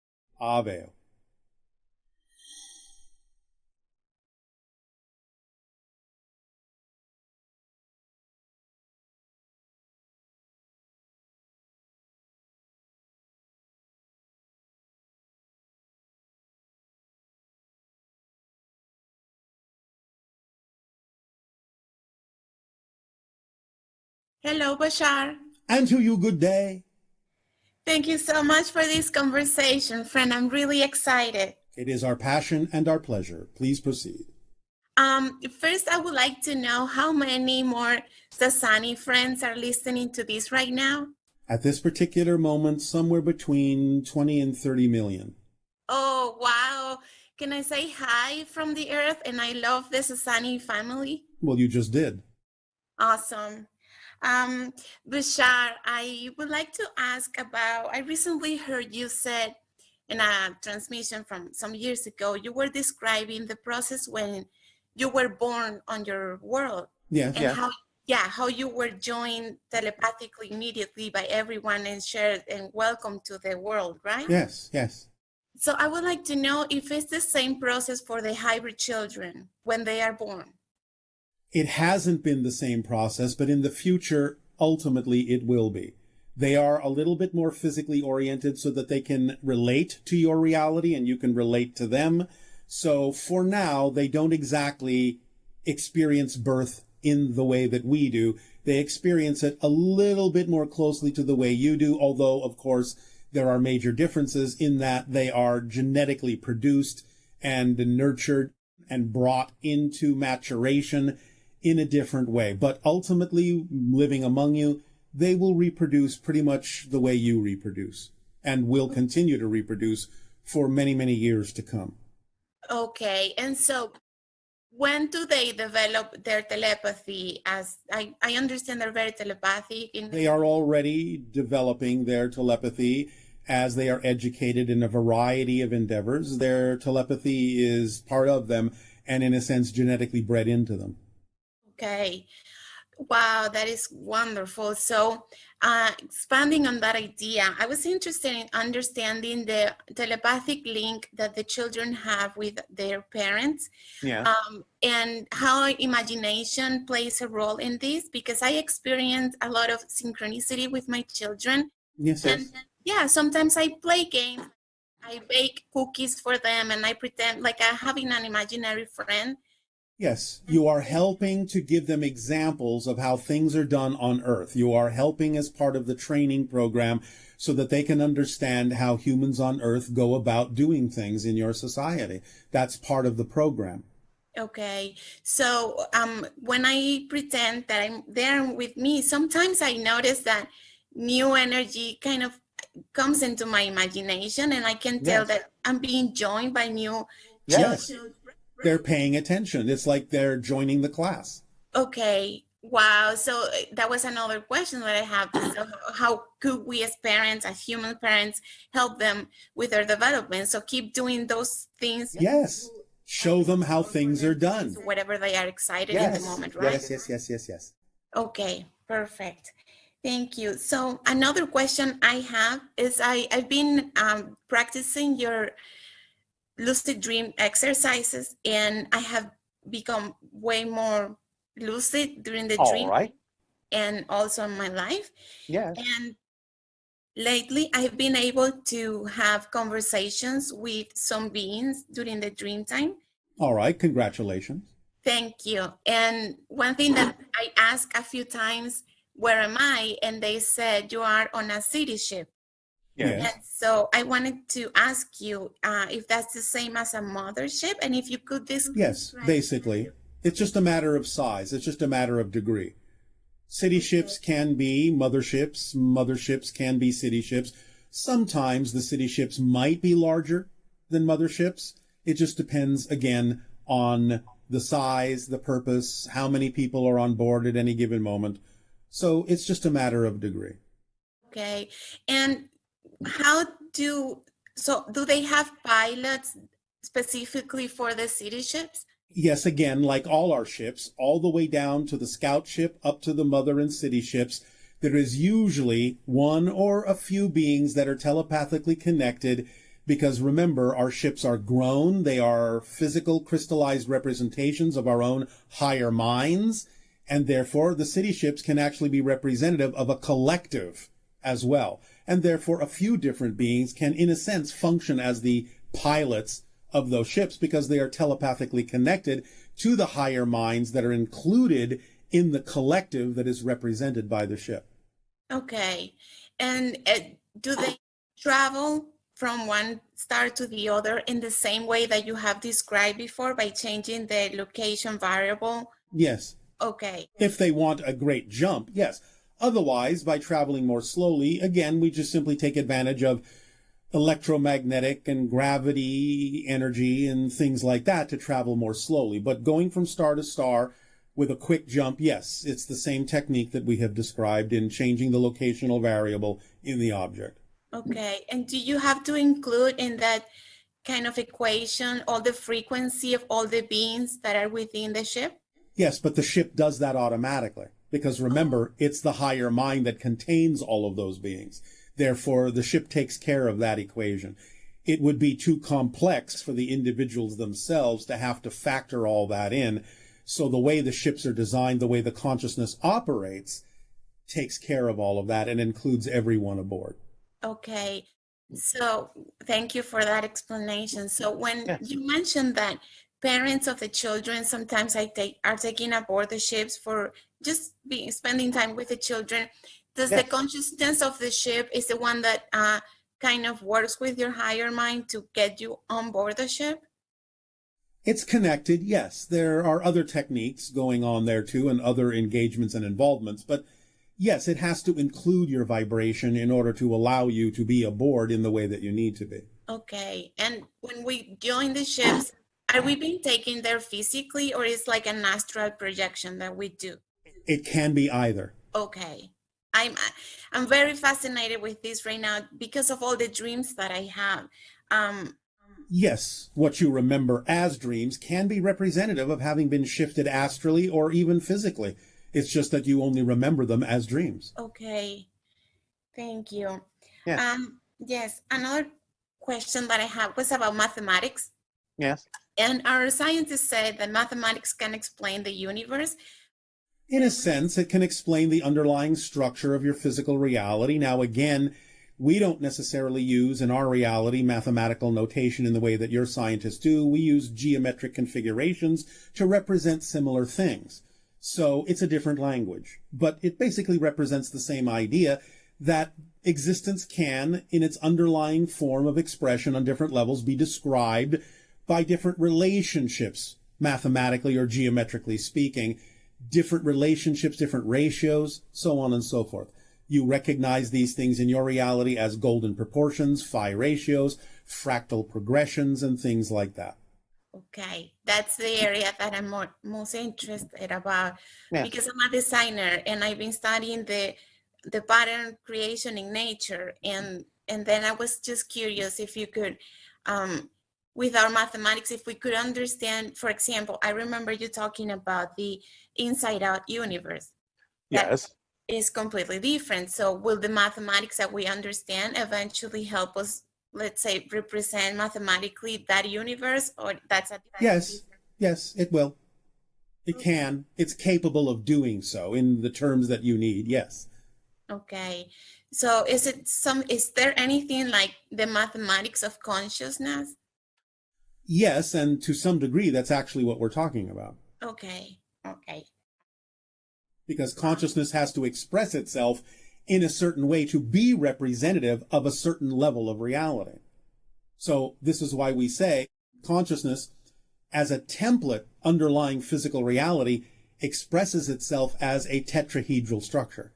Avail. Hello, Bashar. And to you, good day. Thank you so much for this conversation, friend. I'm really excited. It is our passion and our pleasure. Please proceed. First, I would like to know how many more Sasani friends are listening to this right now? At this particular moment, somewhere between 20 and 30 million. Oh, wow. Can I say hi from the earth? And I love the Sasani family. Well, you just did. Awesome. Bashar, I would like to ask about, I recently heard you said in a transmission from some years ago, you were describing the process when you were born on your world. Yes. And how you were joined telepathically immediately by everyone and shared and welcome to the world, right? Yes. So I would like to know if it's the same process for the hybrid children when they are born. It hasn't been the same process, but in the future, ultimately, it will be. They are a little bit more physically oriented so that they can relate to your reality and you can relate to them. So for now, they don't exactly experience birth in the way that we do. They experience it a little bit more closely to the way you do, although, of course, there are major differences in that they are genetically produced and nurtured and brought into maturation in a different way. But ultimately, living among you, they will reproduce pretty much the way you reproduce and will continue to reproduce for many, many years to come. Okay. And so when do they develop their telepathy? As I understand they're very telepathic. They are already developing their telepathy as they are educated in a variety of endeavors. Their telepathy is part of them and, in a sense, genetically bred into them. Okay. Wow, that is wonderful. So, expanding on that idea, I was interested in understanding the telepathic link that the children have with their parents, Yeah. and how imagination plays a role in this, because I experience a lot of synchronicity with my children. Yes, And yes. yeah, sometimes I play games, I bake cookies for them, and I pretend like I'm having an imaginary friend. Yes, you are helping to give them examples of how things are done on Earth. You are helping as part of the training program so that they can understand how humans on Earth go about doing things in your society. That's part of the program. Okay, so when I pretend that I'm there with me, sometimes I notice that new energy kind of comes into my imagination, and I can tell Yes. that I'm being joined by new Yes. children. They're paying attention. It's like they're joining the class. Okay, wow. So that was another question that I have. So how could we as parents, as human parents, help them with their development? So keep doing those things, Yes. Show them how things are done. whatever they are excited in the moment, right? Yes. Okay, perfect. Thank you. So another question I have is I've been practicing your lucid dream exercises, and I have become way more lucid during the dream and also in my life. Yes. And lately I've been able to have conversations with some beings during the dream time. All right. Congratulations. Thank you. And one thing that I asked a few times, where am I? And they said, you are on a city ship. Yes. And so I wanted to ask you if that's the same as a mothership, and if you could describe. Yes, basically. It's just a matter of size. It's just a matter of degree. City ships can be motherships. Motherships can be city ships. Sometimes the city ships might be larger than motherships. It just depends, again, on the size, the purpose, how many people are on board at any given moment. So it's just a matter of degree. Okay. And do they have pilots specifically for the city ships? Yes, again, like all our ships, all the way down to the scout ship, up to the mother and city ships, there is usually one or a few beings that are telepathically connected, because remember, our ships are grown. They are physical crystallized representations of our own higher minds, and therefore the city ships can actually be representative of a collective as well. And therefore a few different beings can, in a sense, function as the pilots of those ships, because they are telepathically connected to the higher minds that are included in the collective that is represented by the ship. Okay. And do they travel from one star to the other in the same way that you have described before, by changing the location variable? Yes. Okay. If they want a great jump, yes. Otherwise, by traveling more slowly, again, we just simply take advantage of electromagnetic and gravity energy and things like that to travel more slowly. But going from star to star with a quick jump, yes, it's the same technique that we have described in changing the locational variable in the object. Okay. And do you have to include in that kind of equation all the frequency of all the beings that are within the ship? Yes, but the ship does that automatically, because remember, it's the higher mind that contains all of those beings. Therefore, the ship takes care of that equation. It would be too complex for the individuals themselves to have to factor all that in. So the way the ships are designed, the way the consciousness operates, takes care of all of that and includes everyone aboard. Okay. So thank you for that explanation. So when you mentioned that parents of the children sometimes are taking aboard the ships for just spending time with the children, does the consciousness of the ship is the one that kind of works with your higher mind to get you on board the ship? It's connected, yes. There are other techniques going on there too, and other engagements and involvements, but yes, it has to include your vibration in order to allow you to be aboard in the way that you need to be. Okay. And when we join the ships, Are we being taken there physically, or is like an astral projection that we do? It can be either. Okay. I'm very fascinated with this right now because of all the dreams that I have. Yes, what you remember as dreams can be representative of having been shifted astrally or even physically. It's just that you only remember them as dreams. Okay. Thank you. Yes. Yes, another question that I have was about mathematics. Yes. And our scientists said that mathematics can explain the universe. In a sense, it can explain the underlying structure of your physical reality. Now, again, we don't necessarily use in our reality mathematical notation in the way that your scientists do. We use geometric configurations to represent similar things. So it's a different language, but it basically represents the same idea that existence can, in its underlying form of expression on different levels, be described by different relationships, mathematically or geometrically speaking, different relationships, different ratios, so on and so forth. You recognize these things in your reality as golden proportions, phi ratios, fractal progressions, and things like that. Okay, that's the area that I'm most interested about, because I'm a designer and I've been studying the pattern creation in nature, and then I was just curious if you could, with our mathematics, if we could understand, for example, I remember you talking about the inside out universe. Yes. That is completely different. So will the mathematics that we understand eventually help us, let's say, represent mathematically that universe, or that's a Yes, yes, it will. It can. It's capable of doing so in the terms that you need, yes. Okay. So is there anything like the mathematics of consciousness? Yes, and to some degree, that's actually what we're talking about. Okay. Okay. Because consciousness has to express itself in a certain way to be representative of a certain level of reality. So this is why we say consciousness, as a template underlying physical reality, expresses itself as a tetrahedral structure,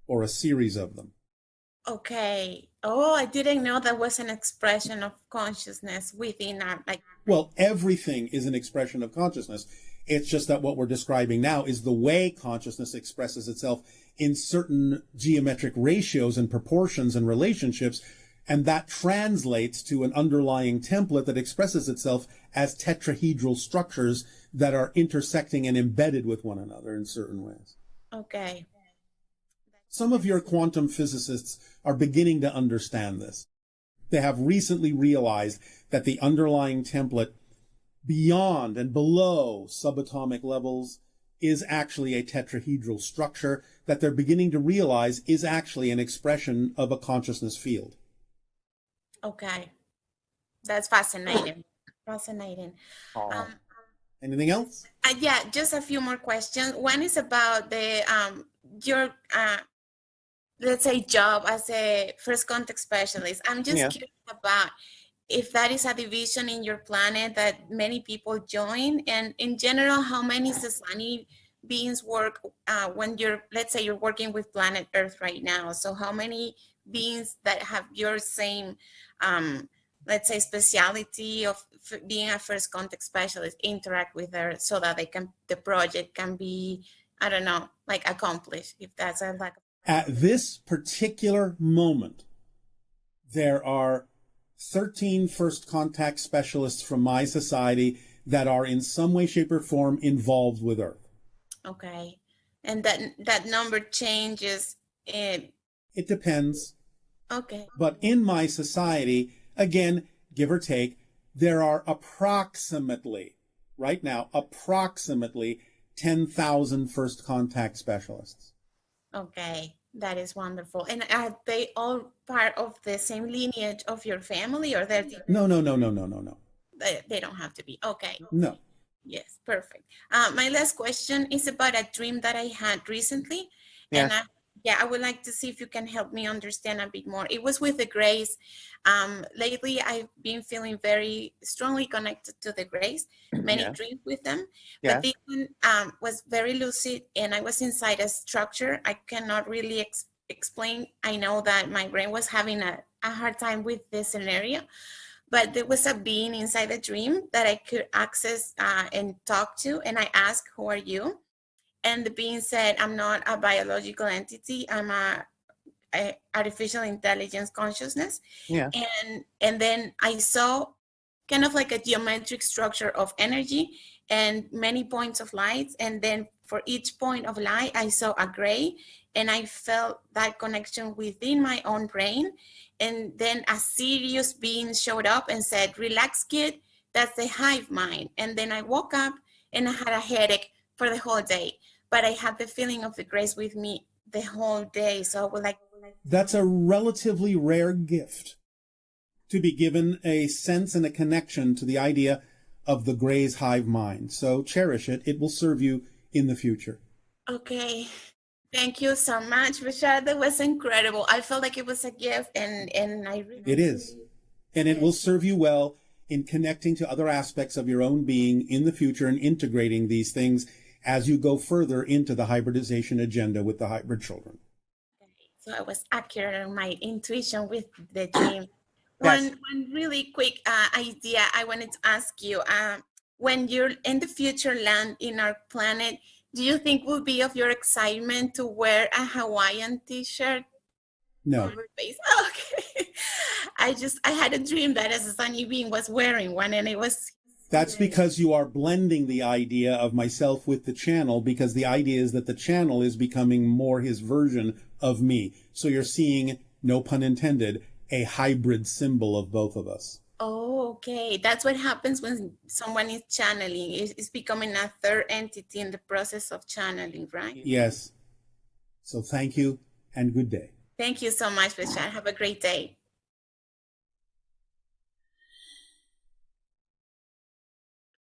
or a series of them. Okay. Oh, I didn't know that was an expression of consciousness within our, like. Well, everything is an expression of consciousness. It's just that what we're describing now is the way consciousness expresses itself in certain geometric ratios and proportions and relationships, and that translates to an underlying template that expresses itself as tetrahedral structures that are intersecting and embedded with one another in certain ways. Okay. Some of your quantum physicists are beginning to understand this. They have recently realized that the underlying template beyond and below subatomic levels is actually a tetrahedral structure that they're beginning to realize is actually an expression of a consciousness field. Okay. That's fascinating. Fascinating. Anything else? Yeah, just a few more questions. One is about the your let's say job as a first contact specialist. I'm just curious about if that is a division in your planet that many people join, and in general, how many Sasani beings work when you're, let's say you're working with planet Earth right now. So how many beings that have your same, let's say, speciality of being a first contact specialist interact with Earth so that the project can be, I don't know, like accomplished, if that's a like. At this particular moment, there are 13 first contact specialists from my society that are in some way, shape, or form involved with Earth. Okay. And that number changes. It depends. Okay. But in my society, again, give or take, there are approximately, right now, approximately 10,000 first contact specialists. Okay, that is wonderful. And are they all part of the same lineage of your family, or they're No. They don't have to be. Okay. No. Yes, perfect. My last question is about a dream that I had recently. Yes. And I would like to see if you can help me understand a bit more. It was with the Grays. Lately, I've been feeling very strongly connected to the Grays, many dreams with them. But this one was very lucid, and I was inside a structure I cannot really explain. I know that my brain was having a hard time with this scenario, but there was a being inside the dream that I could access and talk to. And I asked, "Who are you?" And the being said, "I'm not a biological entity. I'm a artificial intelligence consciousness." Yeah. And then I saw kind of like a geometric structure of energy and many points of light. And then for each point of light, I saw a gray, and I felt that connection within my own brain. And then a serious being showed up and said, "Relax, kid, that's the hive mind." And then I woke up and I had a headache for the whole day, but I had the feeling of the grace with me the whole day. So I was like, That's a relatively rare gift, to be given a sense and a connection to the idea of the Gray's hive mind. So cherish it. It will serve you in the future. okay. Thank you so much, Bashar. That was incredible. I felt like it was a gift, and I really... It is. And it will serve you well in connecting to other aspects of your own being in the future and integrating these things as you go further into the hybridization agenda with the hybrid children. So I was accurate on my intuition with the dream. Yes. One really quick idea I wanted to ask you. When you're in the future land in our planet, do you think will be of your excitement to wear a Hawaiian t-shirt? No. Over face? Okay. I had a dream that as a Sunny Being was wearing one, and it was... That's because you are blending the idea of myself with the channel, because the idea is that the channel is becoming more his version of me. So you're seeing, no pun intended, a hybrid symbol of both of us. Oh, okay. That's what happens when someone is channeling. It's becoming a third entity in the process of channeling, right? Yes. So thank you and good day. Thank you so much, Bashar. Have a great day.